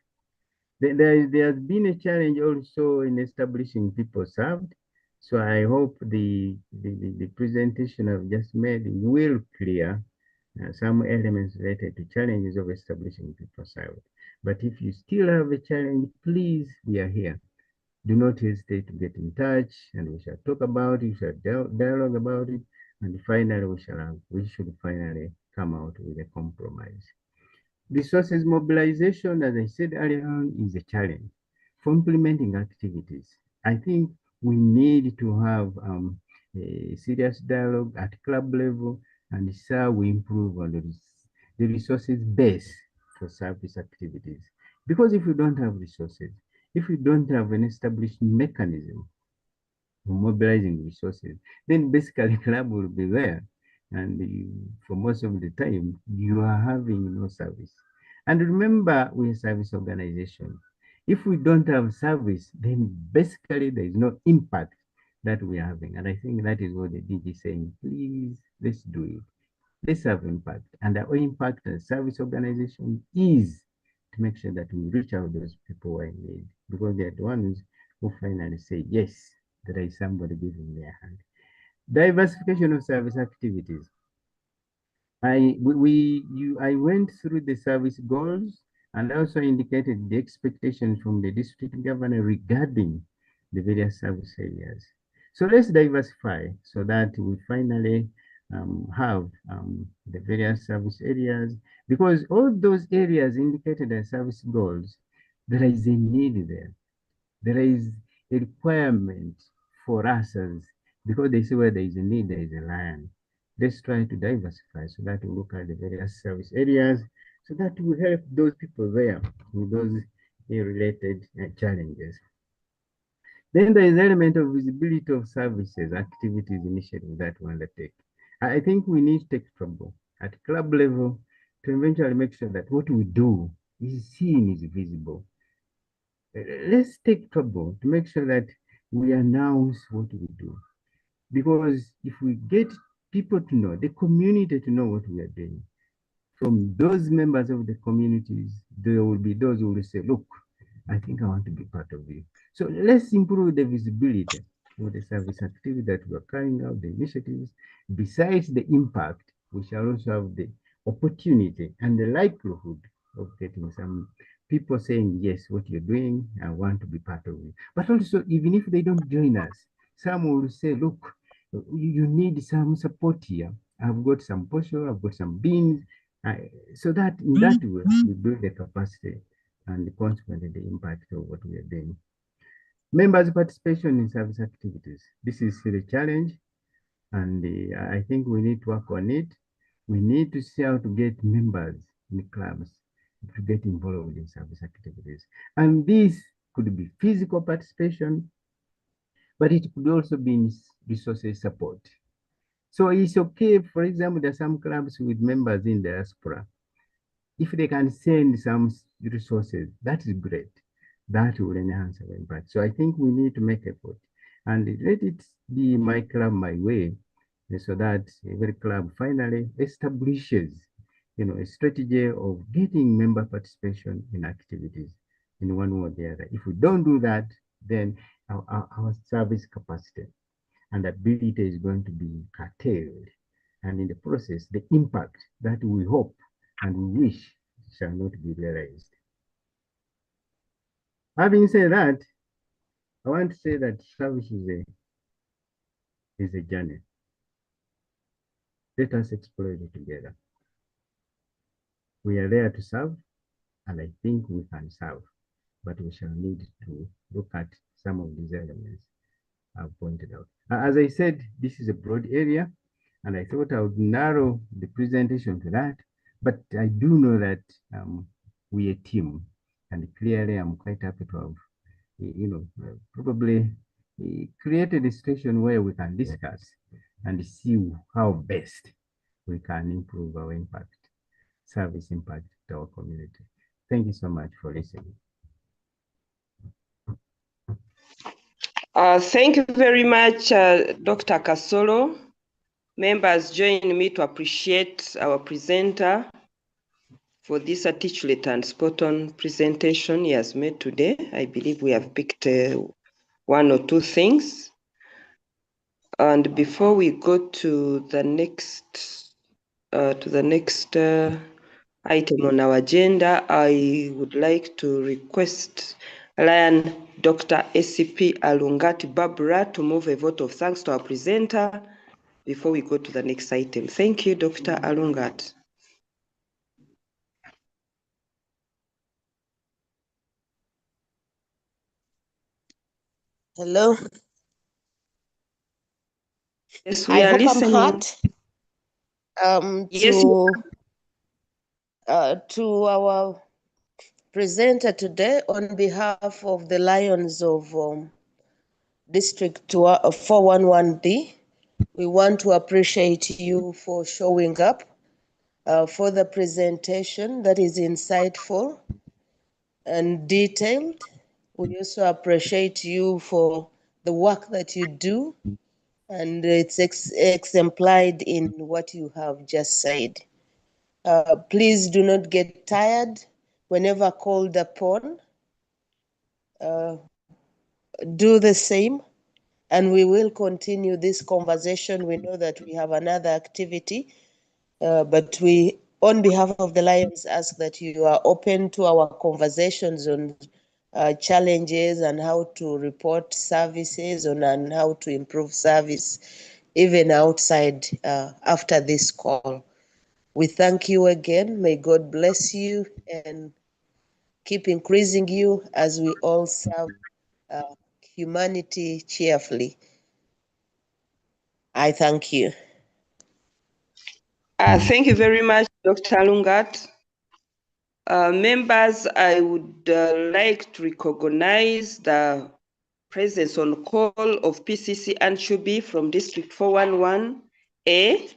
[SPEAKER 2] has been a challenge also in establishing people served. So I hope the presentation I've just made will clear some elements related to challenges of establishing people served. But if you still have a challenge, please, we are here. Do not hesitate to get in touch, and we shall talk about it, we shall dialogue about it, and finally we should finally come out with a compromise. Resources mobilization, as I said earlier on, is a challenge. For implementing activities, I think we need to have a serious dialogue at club level, and so we improve on the resources base for service activities. Because if we don't have resources, if we don't have an established mechanism for mobilizing resources, then basically club will be there. And for most of the time, you are having no service. And remember, we're a service organization. If we don't have service, then basically there is no impact that we are having. And I think that is what the DG is saying. Please, let's do it. Let's have impact. And our impact as service organization is to make sure that we reach out to those people who are in need, because they're the ones who finally say, yes, there is somebody giving their hand. Diversification of service activities. I went through the service goals, and also indicated the expectations from the district governor regarding the various service areas. So let's diversify so that we finally have the various service areas, because all those areas indicated as service goals, there is a need there. There is a requirement for us as, because they say where there is a need, there is a lion. Let's try to diversify so that we look at the various service areas so that we help those people there with those related challenges. Then there is element of visibility of services, activities, initiatives that we undertake. I think we need to take trouble at club level to eventually make sure that what we do is seen, is visible. Let's take trouble to make sure that we announce what we do. Because if we get people to know, the community to know what we are doing, from those members of the communities, there will be those who will say, look, I think I want to be part of you. So let's improve the visibility of the service activity that we are carrying out, the initiatives. Besides the impact, we shall also have the opportunity and the likelihood of getting some people saying, yes, what you're doing, I want to be part of it. But also, even if they don't join us, some will say, look, you need some support here. I've got some posho, I've got some beans. So that in that way, we build the capacity and consequently the impact of what we are doing. Members' participation in service activities. This is the challenge, and I think we need to work on it. We need to see how to get members in the clubs to get involved in service activities. And this could be physical participation, but it could also be in resources support. So it's okay, for example, there are some clubs with members in diaspora. If they can send some resources, that is great. That will enhance our impact. So I think we need to make effort and let it be my club, my way, so that every club finally establishes, a strategy of getting member participation in activities in one way or the other. If we don't do that, then our service capacity and ability is going to be curtailed. And in the process, the impact that we hope and we wish shall not be realized. Having said that, I want to say that service is a journey. Let us explore it together. We are there to serve, and I think we can serve, but we shall need to look at some of these elements I've pointed out. As I said, this is a broad area, and I thought I would narrow the presentation to that, but I do know that we're a team, and clearly I'm quite happy to have, probably created a situation where we can discuss and see how best we can improve our impact, service impact to our community. Thank you so much for listening.
[SPEAKER 3] Thank you very much, Dr. Kasolo. Members, join me to appreciate our presenter for this articulate and spot-on presentation he has made today. I believe we have picked one or two things. And before we go to the next item on our agenda, I would like to request Lion Dr. SCP Alungati Barbara to move a vote of thanks to our presenter before we go to the next item. Thank you, Dr. Alungat.
[SPEAKER 6] Hello.
[SPEAKER 3] Yes, we are listening.
[SPEAKER 6] Yes. To our presenter today, on behalf of the Lions of District 411D, we want to appreciate you for showing up for the presentation that is insightful and detailed. We also appreciate you for the work that you do, and it's exemplified in what you have just said. Please do not get tired whenever called upon. Do the same, and we will continue this conversation. We know that we have another activity, but we on behalf of the Lions, ask that you are open to our conversations on challenges and how to report services and how to improve service, even outside after this call. We thank you again. May God bless you and keep increasing you as we all serve humanity cheerfully. I thank you.
[SPEAKER 3] Thank you very much, Dr. Lungat. Members, I would like to recognize the presence on call of PCC Anshubi from District 411A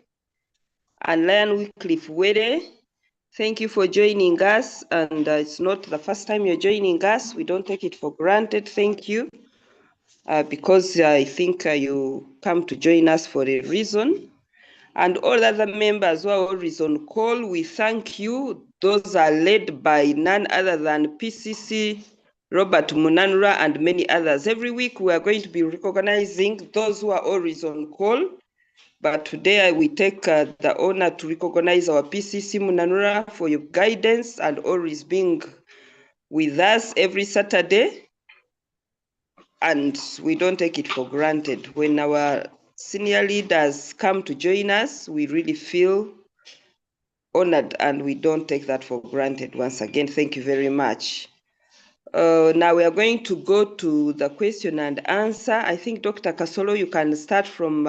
[SPEAKER 3] and Lion Wycliffe Wede. Thank you for joining us, and it's not the first time you're joining us. We don't take it for granted. Thank you, because I think you come to join us for a reason. And all other members who are always on call, we thank you. Those are led by none other than PCC, Robert Munanura, and many others. Every week we are going to be recognizing those who are always on call. But today we take the honor to recognize our PCC Munanura for your guidance and always being with us every Saturday. And we don't take it for granted. When our senior leaders come to join us, we really feel honored, and we don't take that for granted. Once again, thank you very much. Now we are going to go to the question and answer. I think Dr. Kasolo, you can start from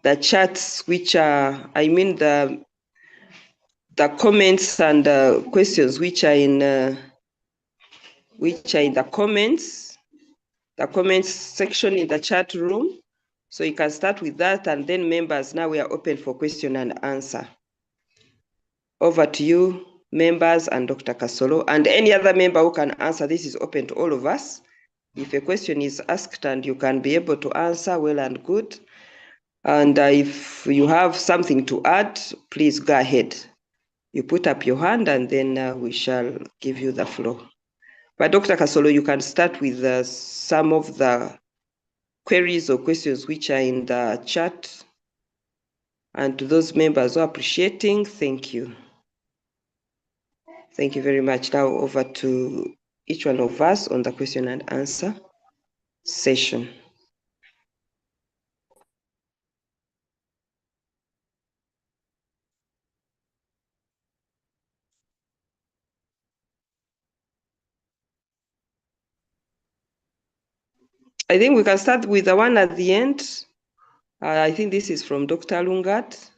[SPEAKER 3] the chats, which are, I mean, the comments and questions which are in the comments section in the chat room. So you can start with that, and then members, now we are open for question and answer. Over to you, members, and Dr. Kasolo, and any other member who can answer. This is open to all of us. If a question is asked and you can be able to answer, well and good. And if you have something to add, please go ahead. You put up your hand, and then we shall give you the floor. But Dr. Kasolo, you can start with some of the queries or questions which are in the chat. And to those members who are appreciating, thank you. Thank you very much. Now over to each one of us on the question and answer session. I think we can start with the one at the end. I think this is from Dr. Lungat.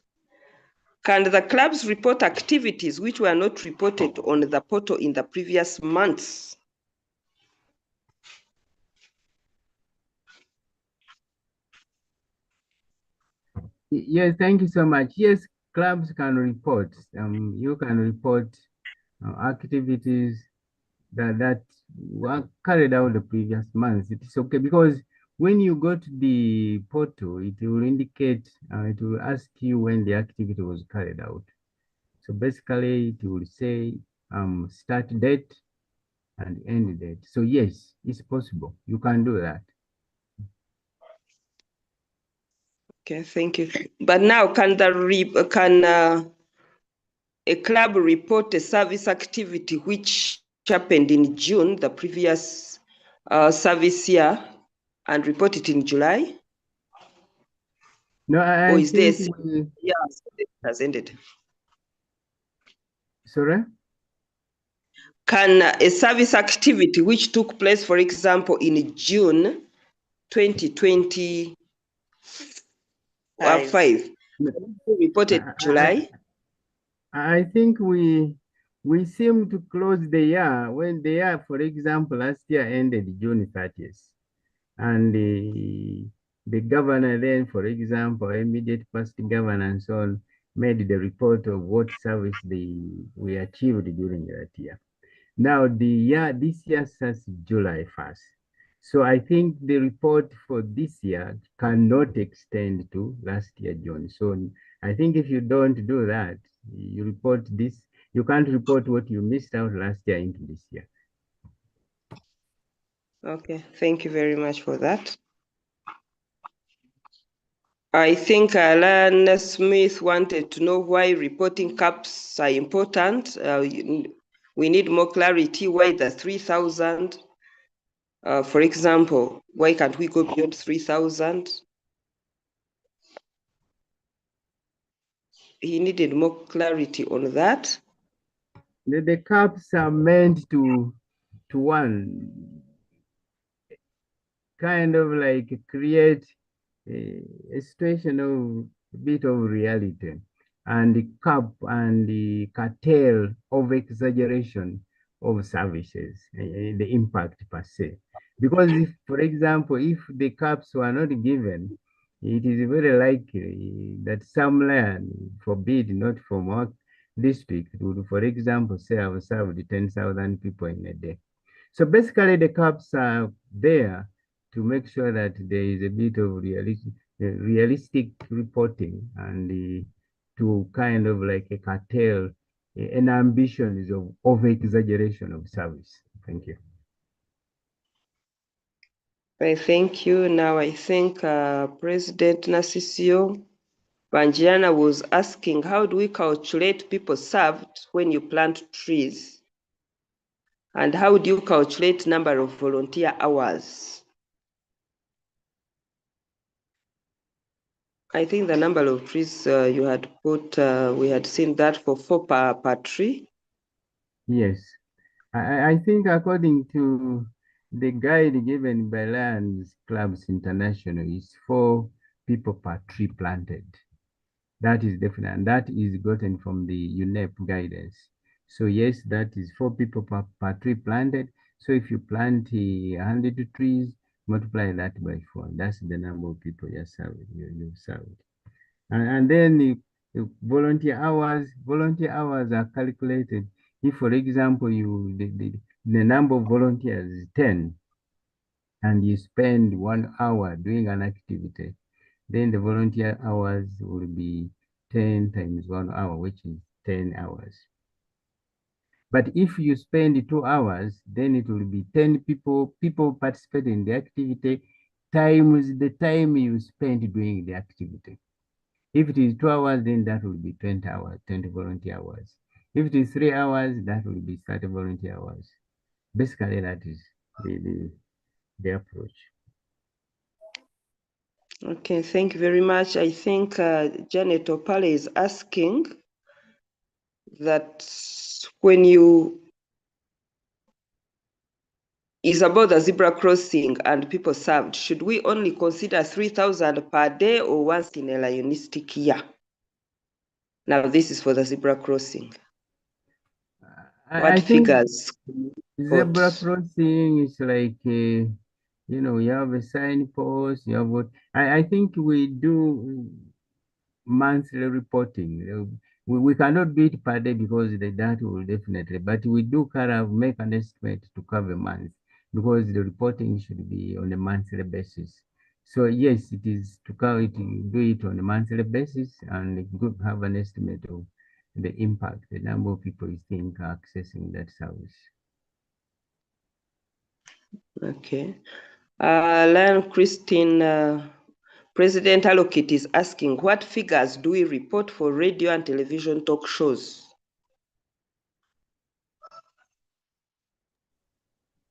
[SPEAKER 3] Can the clubs report activities which were not reported on the portal in the previous months?
[SPEAKER 2] Yes, thank you so much. Yes, clubs can report. You can report activities that were carried out the previous months. It is okay, because when you go to the portal, it will indicate, it will ask you when the activity was carried out. So basically, it will say start date and end date. So yes, it's possible. You can do that.
[SPEAKER 3] Okay, thank you. But now, can a club report a service activity which happened in June, the previous service year, and report it in July?
[SPEAKER 2] No, I
[SPEAKER 3] or is
[SPEAKER 2] think
[SPEAKER 3] this it has ended?
[SPEAKER 2] Sorry?
[SPEAKER 3] Can a service activity which took place, for example, in June 2025 be reported July?
[SPEAKER 2] I think we seem to close the year when the year, for example, last year ended June 30th. And the governor then, for example, immediate past governor and so on, made the report of what service we achieved during that year. Now this year starts July 1st. So I think the report for this year cannot extend to last year, June. So I think if you don't do that, you report this, you can't report what you missed out last year into this year.
[SPEAKER 3] Okay, thank you very much for that. I think Alan Smith wanted to know why reporting caps are important. We need more clarity why the 3,000. For example, why can't we go beyond 3,000? He needed more clarity on that.
[SPEAKER 2] The caps are meant to one kind of like create a situation of a bit of reality and the cap and the curtail of exaggeration of services, the impact per se. Because if, for example, if the caps were not given, it is very likely that some land, forbid not from our district, would, for example, say I've served 10,000 people in a day. So basically the caps are there to make sure that there is a bit of realistic reporting and to kind of like a curtail an ambition is of over exaggeration of service. Thank you.
[SPEAKER 3] Thank you. Now I think President Narcisio Banjiana was asking, how do we calculate people served when you plant trees? And how do you calculate number of volunteer hours? I think the number of trees you had put, we had seen that for 4 per tree.
[SPEAKER 2] Yes, I think according to the guide given by Lions Clubs International is 4 people per tree planted. That is definite, and that is gotten from the UNEP guidance. So yes, that is 4 people per tree planted. So if you plant 100 trees, multiply that by 4. That's the number of people you served. And then the volunteer hours are calculated. If, for example, the number of volunteers is 10, and you spend 1 hour doing an activity, then the volunteer hours will be 10 times 1 hour, which is 10 hours. But if you spend 2 hours, then it will be 10 people participate in the activity times the time you spend doing the activity. If it is 2 hours, then that will be 20 hours, 20 volunteer hours. If it is 3 hours, that will be 30 volunteer hours. Basically, that is the approach.
[SPEAKER 3] Okay, thank you very much. I think Janet Opale is asking that when you is about the zebra crossing and people served, should we only consider 3,000 per day or once in a lionistic year? Now this is for the zebra crossing.
[SPEAKER 2] I think
[SPEAKER 3] figures?
[SPEAKER 2] Zebra crossing is like, you have a signpost, you have what, I think we do monthly reporting. We cannot do it per day because the data will definitely, but we do kind of make an estimate to cover months because the reporting should be on a monthly basis. So yes, it is to cover it, do it on a monthly basis and have an estimate of the impact, the number of people you think are accessing that service.
[SPEAKER 3] Okay. Lion Christine, President Allocate is asking, what figures do we report for radio and television talk shows?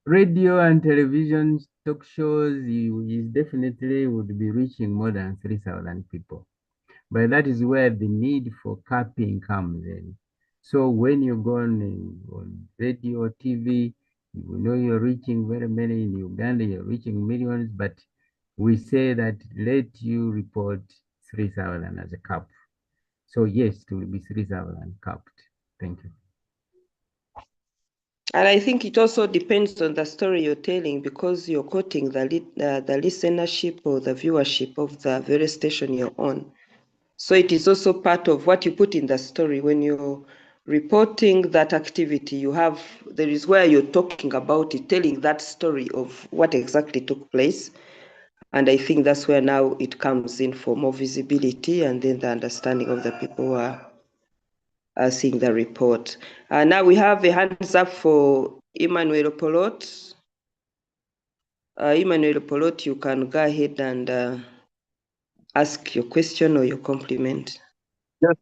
[SPEAKER 2] Radio and television talk shows is definitely would be reaching more than 3,000 people. But that is where the need for capping comes in. So when you go on radio or TV, you know you're reaching very many. In Uganda, you're reaching millions, but we say that let you report 3,000 as a cap. So yes, it will be 3,000 capped. Thank you.
[SPEAKER 3] And I think it also depends on the story you're telling because you're quoting the listenership or the viewership of the very station you're on. So it is also part of what you put in the story. When you're reporting that activity, there is where you're talking about it, telling that story of what exactly took place. And I think that's where now it comes in for more visibility and then the understanding of the people who are seeing the report. Now we have a hands up for Emmanuel Polot. Emmanuel Polot, you can go ahead and ask your question or your compliment.
[SPEAKER 7] Yes,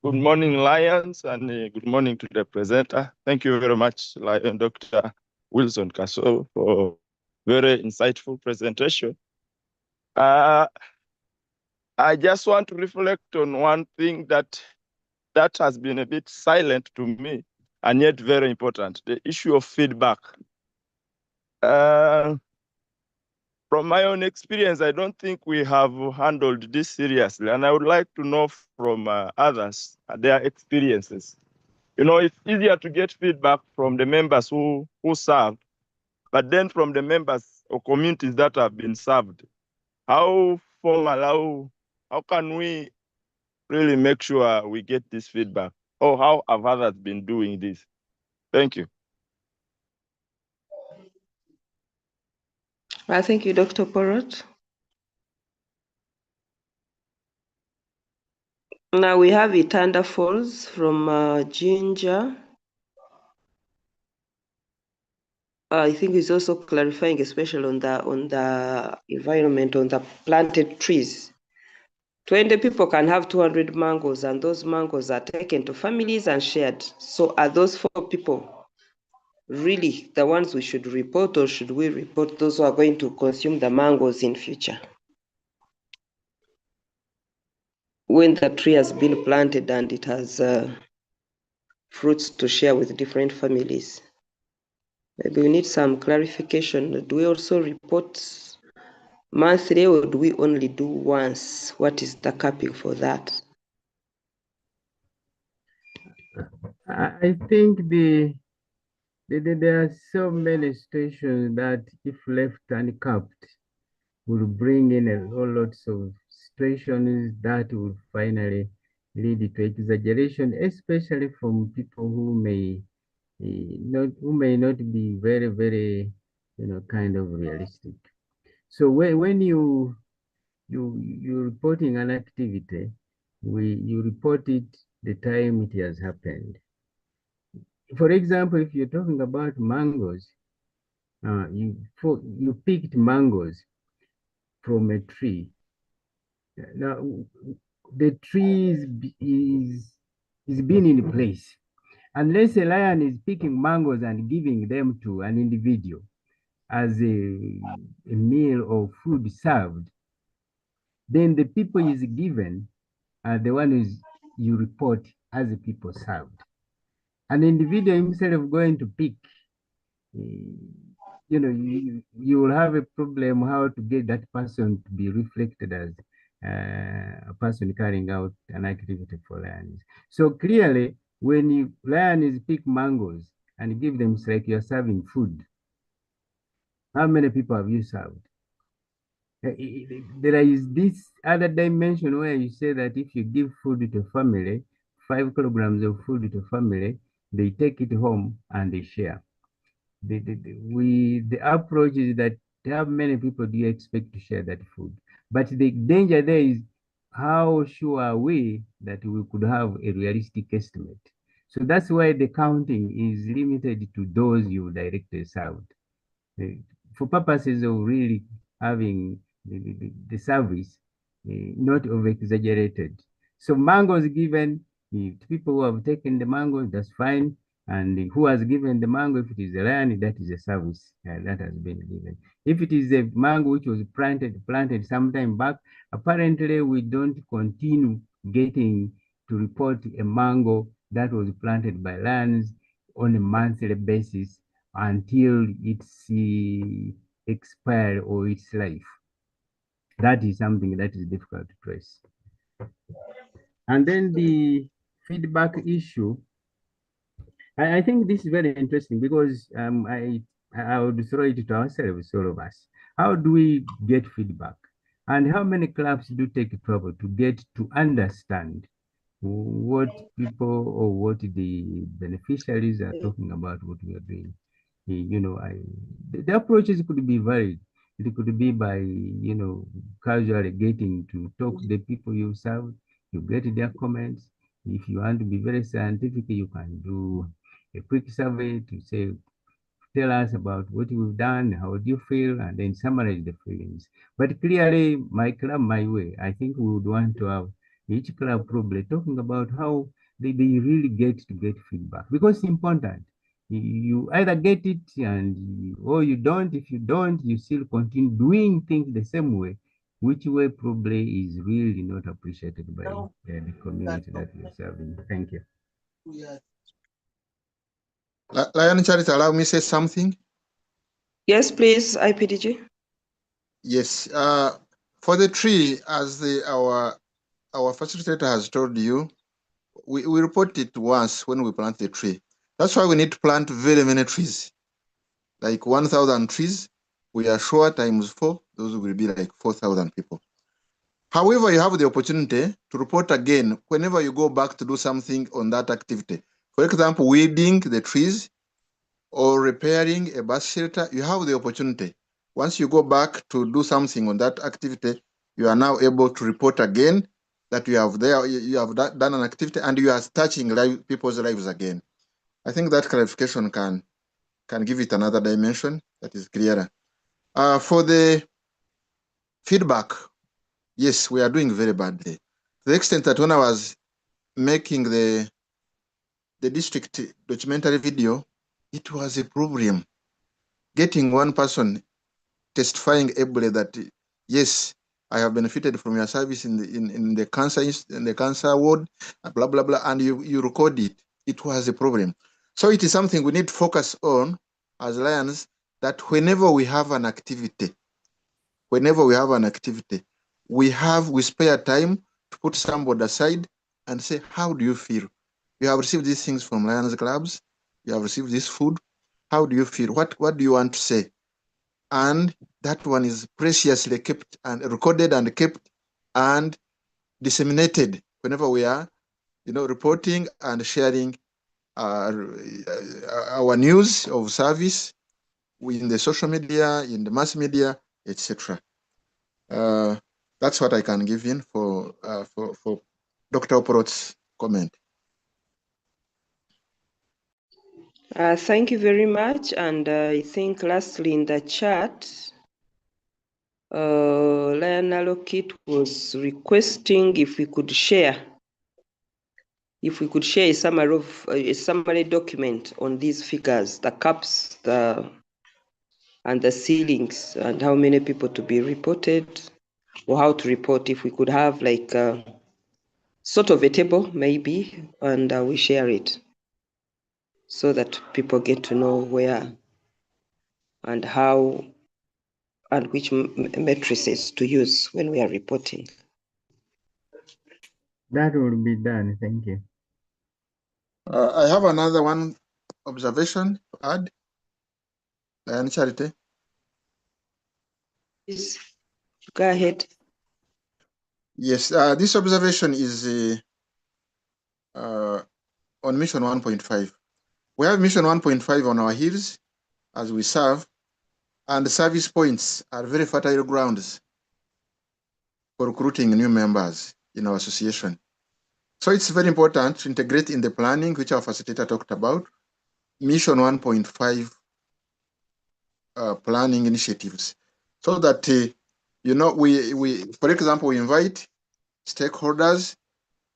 [SPEAKER 7] good morning, Lions, and good morning to the presenter. Thank you very much, Lion Dr. Wilson Kasol, for very insightful presentation. I just want to reflect on one thing that has been a bit silent to me, and yet very important, the issue of feedback. From my own experience, I don't think we have handled this seriously, and I would like to know from others their experiences. You know, it's easier to get feedback from the members who serve, but then from the members or communities that have been served, how formal, how can we really make sure we get this feedback? Or how have others been doing this? Thank you.
[SPEAKER 3] Thank you, Dr. Porot. Now we have Itanda Falls from Ginger. I think he's also clarifying, especially on the environment, on the planted trees. 20 people can have 200 mangoes, and those mangoes are taken to families and shared. So are those 4 people really the ones we should report, or should we report those who are going to consume the mangoes in future? When the tree has been planted and it has fruits to share with different families. Maybe we need some clarification. Do we also report monthly, or do we only do once? What is the capping for that?
[SPEAKER 2] I think there are so many stations that, if left uncapped, will bring in a whole lots of situations that will finally lead to exaggeration, especially from people who may not be very, very, kind of realistic. So when you're reporting an activity, you report it the time it has happened. For example, if you're talking about mangoes, you picked mangoes from a tree. Now, the tree is being in place. Unless a lion is picking mangoes and giving them to an individual as a meal or food served, then the people is given are the ones you report as the people served. An individual, instead of going to pick, you will have a problem how to get that person to be reflected as a person carrying out an activity for lions. So clearly, when lions pick mangoes and give them, it's like you're serving food. How many people have you served? There is this other dimension where you say that if you give food to a family, 5 kilograms of food to a family, they take it home and they share. The approach is that how many people do you expect to share that food? But the danger there is, how sure are we that we could have a realistic estimate? So that's why the counting is limited to those you directly served. For purposes of really having the service, not over exaggerated. So mangoes given, to people who have taken the mango, that's fine. And who has given the mango, if it is a lion, that is a service that has been given. If it is a mango which was planted sometime back, apparently we don't continue getting to report a mango that was planted by lions on a monthly basis until it's expired or its life. That is something that is difficult to trace. And then the feedback issue, I think this is very interesting because I would throw it to ourselves, all of us. How do we get feedback? And how many clubs do take trouble to get to understand what people or what the beneficiaries are talking about, what we are doing? The approaches could be varied. It could be by, casually getting to talk to the people you serve, you get their comments. If you want to be very scientific, you can do a quick survey to say, tell us about what we've done, how do you feel, and then summarize the feelings. But clearly, my club, my way, I think we would want to have each club probably talking about how they really get feedback, because it's important. You either get it or you don't. If you don't, you still continue doing things the same way, which way probably is really not appreciated by the community that you're serving. Thank you.
[SPEAKER 5] Lion Charity, allow me to say something.
[SPEAKER 3] Yes, please, IPDG.
[SPEAKER 5] Yes, for the tree, as our facilitator has told you, we report it once when we plant the tree. That's why we need to plant very many trees, like 1,000 trees. We are sure times 4, those will be like 4,000 people. However, you have the opportunity to report again whenever you go back to do something on that activity. For example, weeding the trees or repairing a bus shelter, you have the opportunity. Once you go back to do something on that activity, you are now able to report again that you have done an activity and you are touching people's lives again. I think that clarification can give it another dimension that is clearer. For the feedback, yes, we are doing very badly. To the extent that when I was making the district documentary video, it was a problem. Getting one person testifying ably that, yes, I have benefited from your service in the cancer ward, blah, blah, blah, and you record it. It was a problem. So it is something we need to focus on as Lions, that whenever we have an activity, we spare time to put somebody aside and say, how do you feel? You have received these things from Lions Clubs. You have received this food. How do you feel? What do you want to say? And that one is preciously kept and recorded and kept and disseminated whenever we are, reporting and sharing our news of service in the social media, in the mass media, etc. That's what I can give in for Dr. Oporot's comment.
[SPEAKER 3] Thank you very much. And I think lastly in the chat, Lionel Okit was requesting if we could share a summary document on these figures, the caps, and the ceilings, and how many people to be reported, or how to report. If we could have like sort of a table maybe, and we share it so that people get to know where and how and which matrices to use when we are reporting.
[SPEAKER 2] That will be done. Thank you.
[SPEAKER 5] I have another one observation to add. Lion Charity.
[SPEAKER 3] Please go ahead.
[SPEAKER 5] Yes, this observation is on mission 1.5. We have mission 1.5 on our hills as we serve, and the service points are very fertile grounds for recruiting new members in our association. So it's very important to integrate in the planning, which our facilitator talked about, mission 1.5 planning initiatives, so that, we, for example, we invite stakeholders,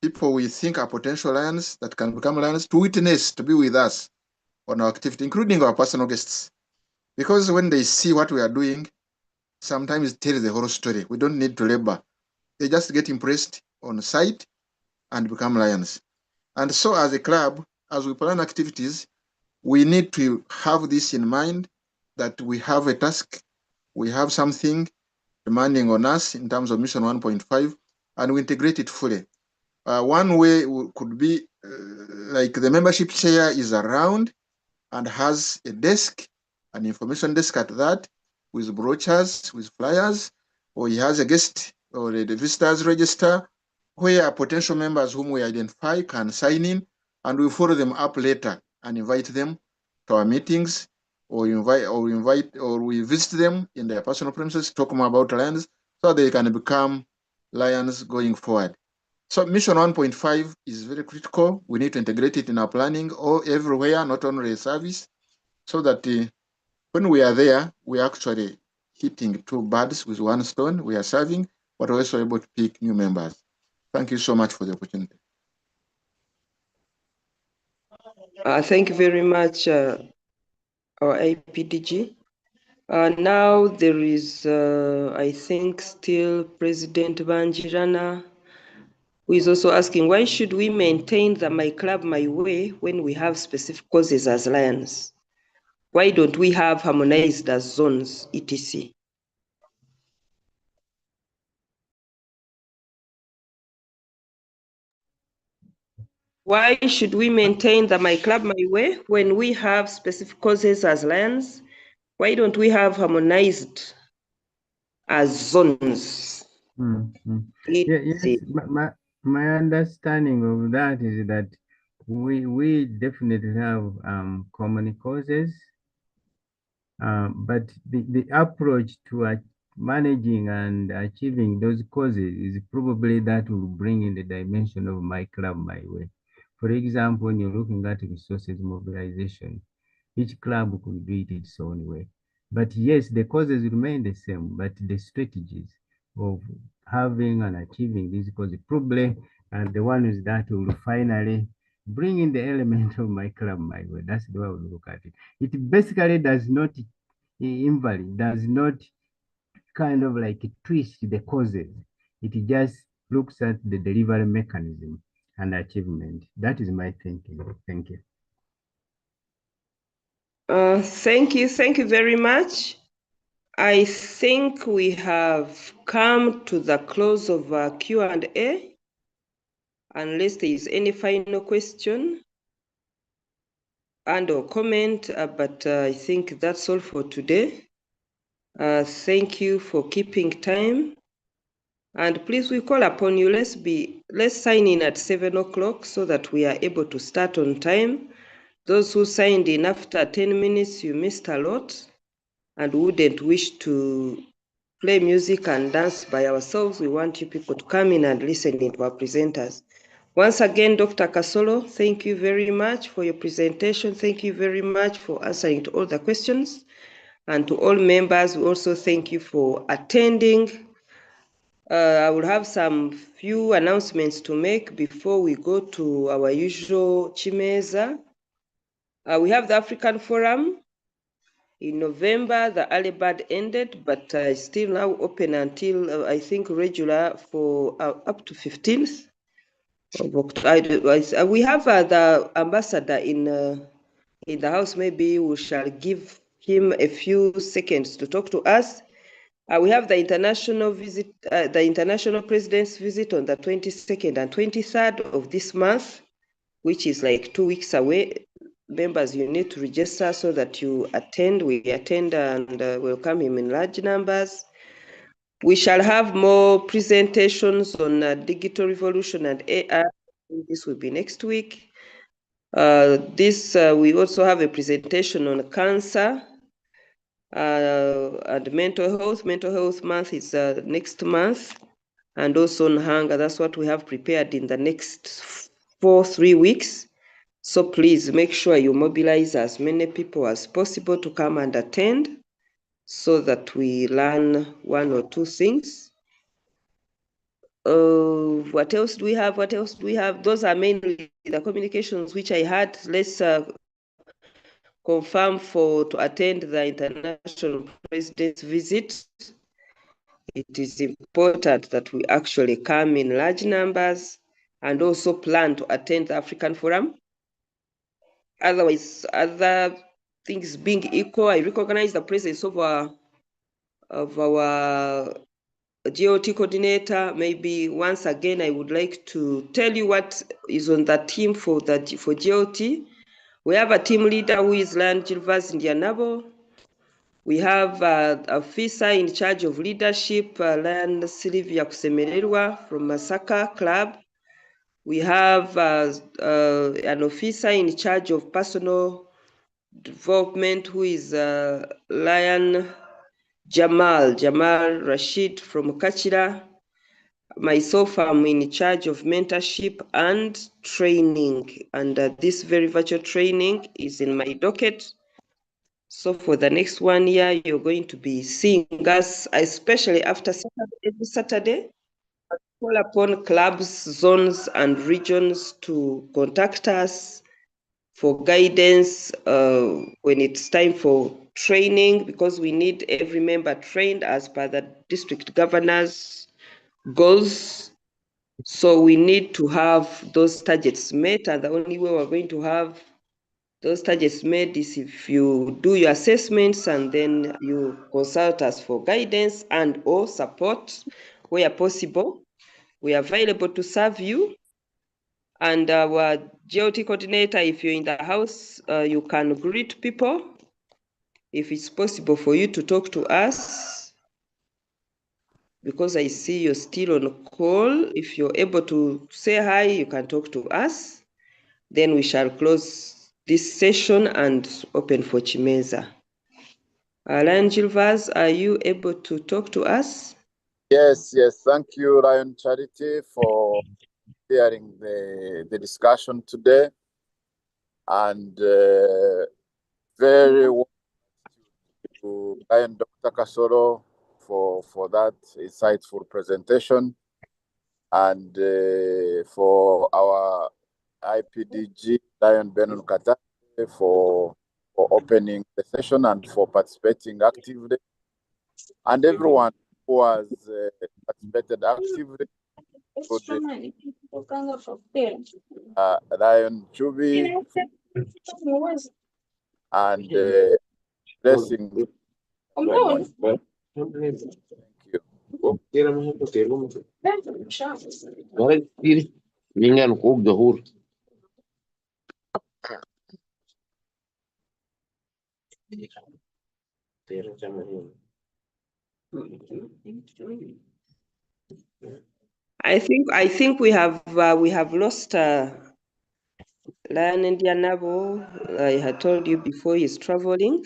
[SPEAKER 5] people we think are potential Lions that can become Lions, to witness, to be with us on our activity, including our personal guests. Because when they see what we are doing, sometimes it tells the whole story. We don't need to labor. They just get impressed on site and become Lions. And so as a club, as we plan activities, we need to have this in mind, that we have a task, we have something demanding on us in terms of mission 1.5, and we integrate it fully. One way could be like the membership chair is around and has a desk, an information desk at that, with brochures, with flyers, or he has a guest or the visitors register, where potential members whom we identify can sign in, and we follow them up later and invite them to our meetings, or we visit them in their personal premises, talk more about Lions, so they can become Lions going forward. So mission 1.5 is very critical. We need to integrate it in our planning or everywhere, not only a service, so that when we are there, we are actually hitting two birds with one stone. We are serving, but we're also able to pick new members. Thank you so much for the opportunity.
[SPEAKER 3] Thank you very much, our IPDG. Now there is, I think, still President Banjirana, who is also asking, why should we maintain the My Club, My Way when we have specific causes as Lions? Why don't we have harmonized as zones, etc.? Why should we maintain the My Club, My Way when we have specific causes as Lions? Why don't we have harmonized as zones?
[SPEAKER 2] Yes, my understanding of that is that we definitely have common causes, but the approach to managing and achieving those causes is probably that will bring in the dimension of My Club, My Way. For example, when you're looking at resources mobilization, each club could do it its own way. But yes, the causes remain the same, but the strategies of having and achieving these causes probably are the ones that will finally bring in the element of My Club, My Way. That's the way I would look at it. It basically does not invalid, does not kind of like twist the causes. It just looks at the delivery mechanism and achievement. That is my thinking. Thank you.
[SPEAKER 3] Thank you very much. I think we have come to the close of our Q&A, unless there is any final question and or comment, but I think that's all for today. Thank you for keeping time. And please, we call upon you, let's sign in at 7 o'clock so that we are able to start on time. Those who signed in after 10 minutes, you missed a lot and wouldn't wish to play music and dance by ourselves. We want you people to come in and listen to our presenters. Once again, Dr. Kasolo, thank you very much for your presentation. Thank you very much for answering to all the questions. And to all members, we also thank you for attending. I will have some few announcements to make before we go to our usual Chimeza. We have the African Forum. In November, the early bird ended, but still now open until I think regular for up to 15th of October. We have the ambassador in the house. Maybe we shall give him a few seconds to talk to us. We have the international visit, the international president's visit on the 22nd and 23rd of this month, which is like 2 weeks away. Members, you need to register so that you attend. We attend and welcome him in large numbers. We shall have more presentations on digital revolution and AI. This will be next week. We also have a presentation on cancer and mental health. Mental health month is next month, and also on hunger. That's what we have prepared in the next 3 weeks. So please make sure you mobilize as many people as possible to come and attend so that we learn 1 or 2 things. What else do we have? What else do we have? Those are mainly the communications which I had. Let's confirm to attend the international president's visit. It is important that we actually come in large numbers and also plan to attend the African Forum. Otherwise, other things being equal, I recognize the presence of our GOT coordinator. Maybe once again, I would like to tell you what is on the team for GOT. We have a team leader who is Lion Gilvas Indianabo. We have an officer in charge of leadership, Lion Sylvia Kusemererwa from Masaka Club. We have an officer in charge of personal development, who is Lion Jamal Rashid from Kachira. Myself, I'm in charge of mentorship and training, and this very virtual training is in my docket. So for the next 1 year, you're going to be seeing us, especially after Saturday, every Saturday. Call upon clubs, zones, and regions to contact us for guidance when it's time for training, because we need every member trained as per the district governor's goals. So we need to have those targets met, and the only way we're going to have those targets met is if you do your assessments and then you consult us for guidance and or support where possible. We are available to serve you. And our GOT coordinator, if you're in the house, you can greet people. If it's possible for you to talk to us, because I see you're still on call. If you're able to say hi, you can talk to us. Then we shall close this session and open for Chimeza. Alain Gilvaz, are you able to talk to us?
[SPEAKER 8] Yes. Thank you, Lion Charity, for hearing the discussion today. And very well to Lion Dr. Kasolo for that insightful presentation, and for our IPDG, Lion Benon Katate, for opening the session and for participating actively, and everyone who has participated actively. Lion Chubi, and blessing.
[SPEAKER 3] I think we have lost Lion Indianabo. I had told you before, he's traveling.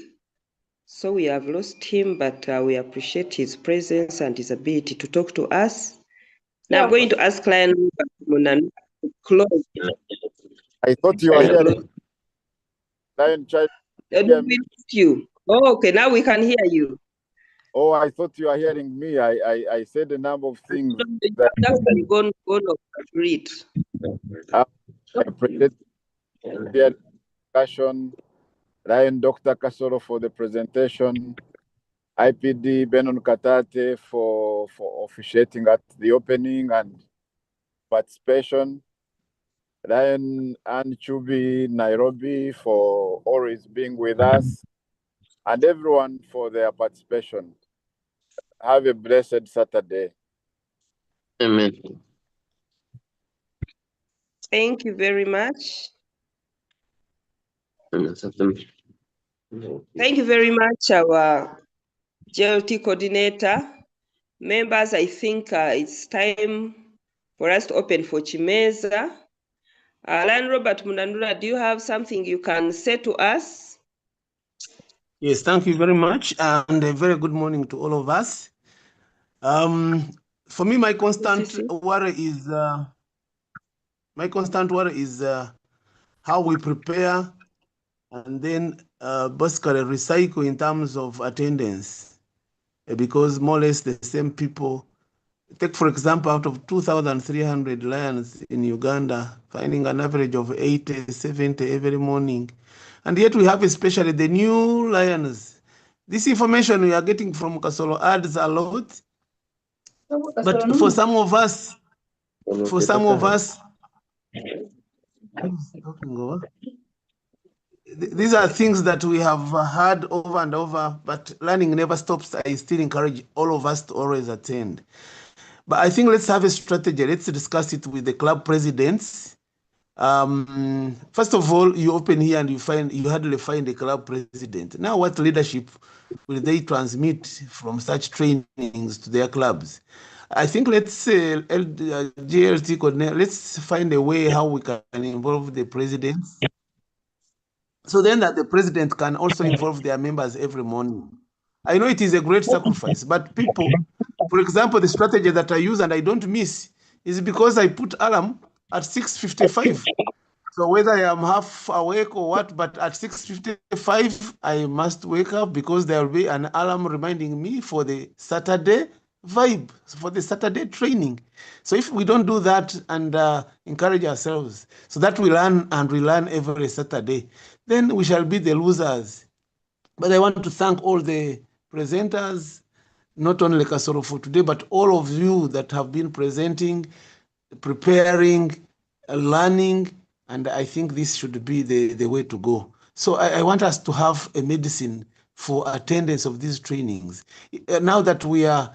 [SPEAKER 3] So we have lost him, but we appreciate his presence and his ability to talk to us. Now I'm going to ask Lion Munan to close.
[SPEAKER 8] I thought you were hearing Lion Child.
[SPEAKER 3] We missed you. Oh, okay, now we can hear you.
[SPEAKER 8] Oh, I thought you were hearing me. I said a number of things.
[SPEAKER 3] Go read.
[SPEAKER 8] I appreciate the discussion. Lion Dr. Kasolo for the presentation. IPD Benon Katate for officiating at the opening and participation. Lion and Chubi Nairobi for always being with us, and everyone for their participation. Have a blessed Saturday.
[SPEAKER 9] Amen.
[SPEAKER 3] Thank you very much. Thank you very much, our GLT coordinator. Members, I think it's time for us to open for Chimeza. Alan Robert Munandula, do you have something you can say to us?
[SPEAKER 10] Yes, thank you very much, and a very good morning to all of us. For me, my constant worry is how we prepare and then basically recycle in terms of attendance, because more or less the same people. Take, for example, out of 2,300 lions in Uganda, finding an average of 80, 70 every morning. And yet we have especially the new lions. This information we are getting from Kasolo adds a lot. But for some of us, these are things that we have heard over and over, but learning never stops. I still encourage all of us to always attend. But I think let's have a strategy. Let's discuss it with the club presidents. First of all, you open here and you hardly find a club president. Now, what leadership will they transmit from such trainings to their clubs? I think let's GLT coordinator, let's find a way how we can involve the presidents, so then that the president can also involve their members every morning. I know it is a great sacrifice, but people, for example, the strategy that I use and I don't miss is because I put alarm at 6:55. So whether I am half awake or what, but at 6:55, I must wake up because there will be an alarm reminding me for the Saturday vibe, for the Saturday training. So if we don't do that and encourage ourselves, so that we learn and relearn every Saturday, then we shall be the losers. But I want to thank all the presenters, not only Kasoro for today, but all of you that have been presenting, preparing, learning, and I think this should be the way to go. So I want us to have a medicine for attendance of these trainings. Now that we are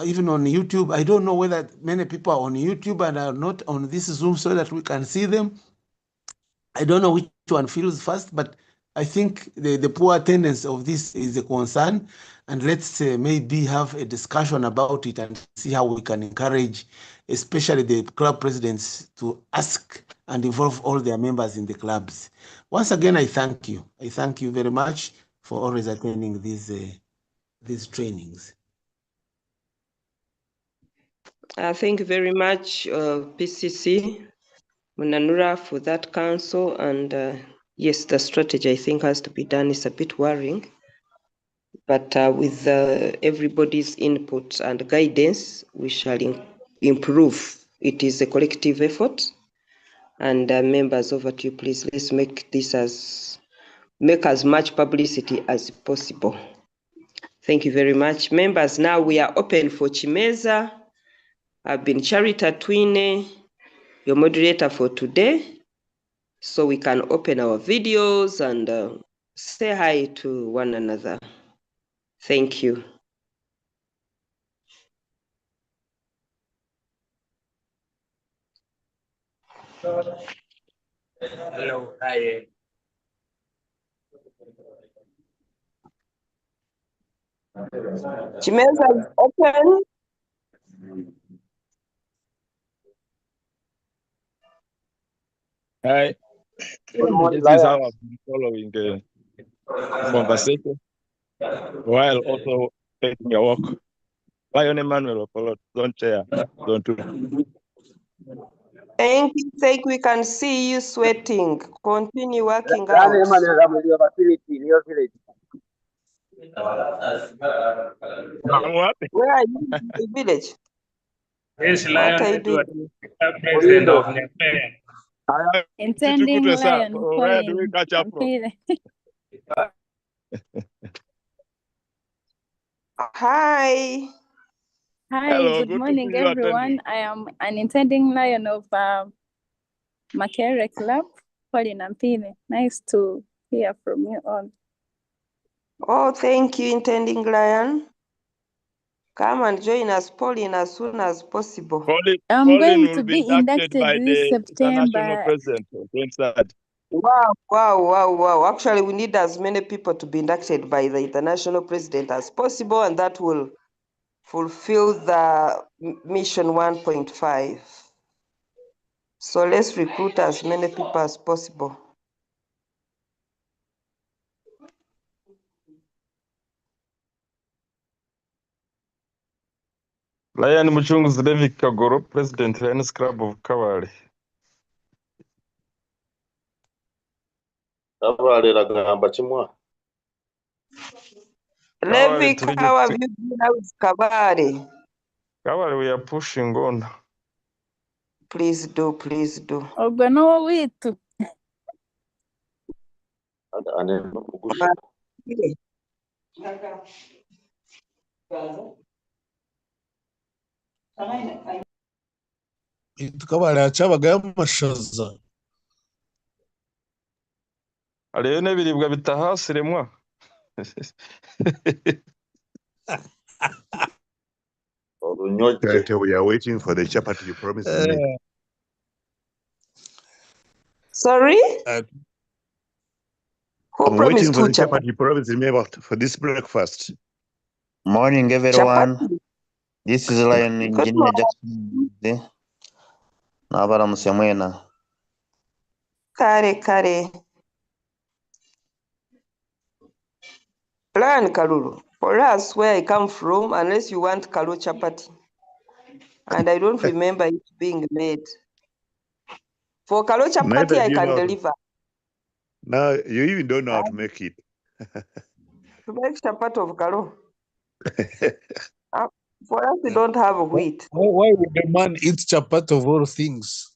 [SPEAKER 10] even on YouTube, I don't know whether many people are on YouTube and are not on this Zoom so that we can see them. I don't know which one feels first, but I think the poor attendance of this is a concern, and let's maybe have a discussion about it and see how we can encourage, especially the club presidents, to ask and involve all their members in the clubs. Once again, I thank you. I thank you very much for always attending these trainings.
[SPEAKER 3] Thank you very much, PCC Munanura, for that counsel. And yes, the strategy I think has to be done. It's a bit worrying, but with everybody's input and guidance, we shall improve. It is a collective effort. And members, over to you, please. Let's make this make as much publicity as possible. Thank you very much. Members, now we are open for Chimeza. I've been Charita Twine, your moderator for today, so we can open our videos and say hi to one another. Thank you.
[SPEAKER 1] Hello, hi.
[SPEAKER 3] Chimeza is open.
[SPEAKER 7] Hi. This is how I've been following the conversation while also taking a walk. Lion Emmanuel, don't chair, don't do.
[SPEAKER 3] Thank you. Think we can see you sweating. Continue working out. Where are you in the village?
[SPEAKER 11] Yes,
[SPEAKER 3] What
[SPEAKER 11] Lion
[SPEAKER 3] are you doing?
[SPEAKER 11] President of Nepal.
[SPEAKER 12] Intending Lion
[SPEAKER 7] Where do we
[SPEAKER 12] calling.
[SPEAKER 7] catch up from?
[SPEAKER 3] Hi.
[SPEAKER 12] Hi,
[SPEAKER 7] Hello,
[SPEAKER 12] good
[SPEAKER 7] good to
[SPEAKER 12] morning,
[SPEAKER 7] see you attending.
[SPEAKER 12] everyone. I am an intending Lion of Makere Club, Pauline Ampine. Nice to hear from you all.
[SPEAKER 3] Oh, thank you, intending Lion. Come and join us, Pauline, as soon as possible.
[SPEAKER 12] I'm
[SPEAKER 7] Pauline
[SPEAKER 12] going
[SPEAKER 7] will
[SPEAKER 12] to
[SPEAKER 7] be
[SPEAKER 12] be
[SPEAKER 7] inducted by
[SPEAKER 12] this
[SPEAKER 7] the international
[SPEAKER 12] September.
[SPEAKER 7] president on 23rd.
[SPEAKER 3] Wow. Actually, we need as many people to be inducted by the international president as possible, and that will fulfill the mission 1.5. So let's recruit as many people as possible.
[SPEAKER 7] Lion Muchungu's David Kagoro, President Lions Club of Kawali.
[SPEAKER 3] Levi, how have you been with Kabare?
[SPEAKER 7] Kawali, we are pushing on.
[SPEAKER 3] Please do.
[SPEAKER 12] Ogano witu.
[SPEAKER 13] Kabale acabagayo amashaza.
[SPEAKER 7] Hariyo n'ibiribwa bitahasiremwa.
[SPEAKER 14] We are waiting for the chapati you promised me.
[SPEAKER 3] Sorry?
[SPEAKER 14] I'm waiting for the chapati you promised me for this breakfast.
[SPEAKER 15] Morning, everyone. This is Lion Engineer Jackson. Nabara Musemwena.
[SPEAKER 3] Kare. Lion Kalulu, for us where I come from, unless you want Kalu chapati, and I don't remember it being made. For Kalo chapati,
[SPEAKER 14] Neither
[SPEAKER 3] I
[SPEAKER 14] do you
[SPEAKER 3] can
[SPEAKER 14] know how to-
[SPEAKER 3] deliver.
[SPEAKER 14] No, you even don't know how to make it.
[SPEAKER 3] To make chapati of Kalo. For us, we don't have wheat.
[SPEAKER 13] Why would the man eat chapati of all things?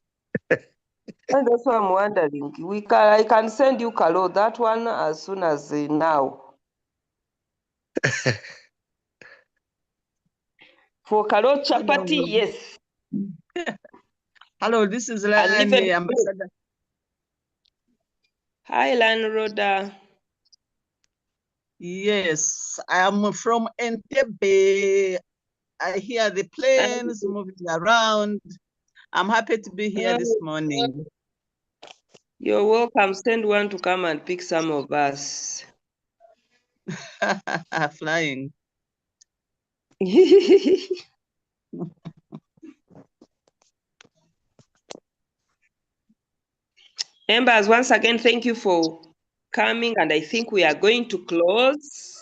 [SPEAKER 3] And that's why I'm wondering. I can send you Kalo, that one as soon as now. For Kalo chapati, yes.
[SPEAKER 16] Hello, this is
[SPEAKER 3] And
[SPEAKER 16] Lani,
[SPEAKER 3] even
[SPEAKER 16] Ambassador.
[SPEAKER 3] Hi, Lanroda.
[SPEAKER 16] Yes, I am from Entebbe. I hear the planes moving around. I'm happy to be here this morning.
[SPEAKER 3] You're welcome. Send one to come and pick some of us.
[SPEAKER 16] Flying.
[SPEAKER 3] Members, once again, thank you for coming, and I think we are going to close.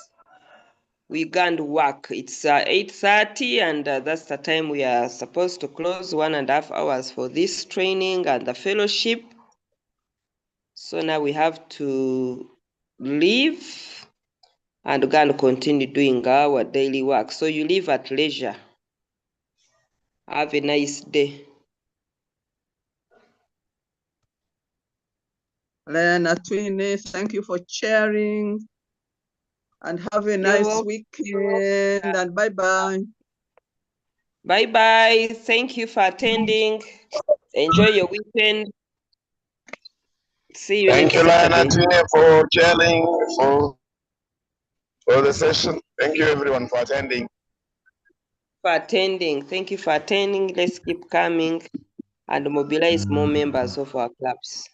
[SPEAKER 3] We're going to work. It's 8:30, and that's the time we are supposed to close, 1.5 hours for this training and the fellowship. So now we have to leave and go and continue doing our daily work. So you leave at leisure. Have a nice day.
[SPEAKER 16] Lena Twine, thank you for sharing. And have a nice
[SPEAKER 3] welcome.
[SPEAKER 16] weekend. And bye-bye.
[SPEAKER 3] Bye-bye. Thank you for attending. Enjoy your weekend. See you
[SPEAKER 17] Thank
[SPEAKER 3] next
[SPEAKER 17] you, Lana
[SPEAKER 3] Saturday.
[SPEAKER 17] Twine, for sharing for the session. Thank you, everyone, for attending.
[SPEAKER 3] Thank you for attending. Let's keep coming and mobilize more members of our clubs.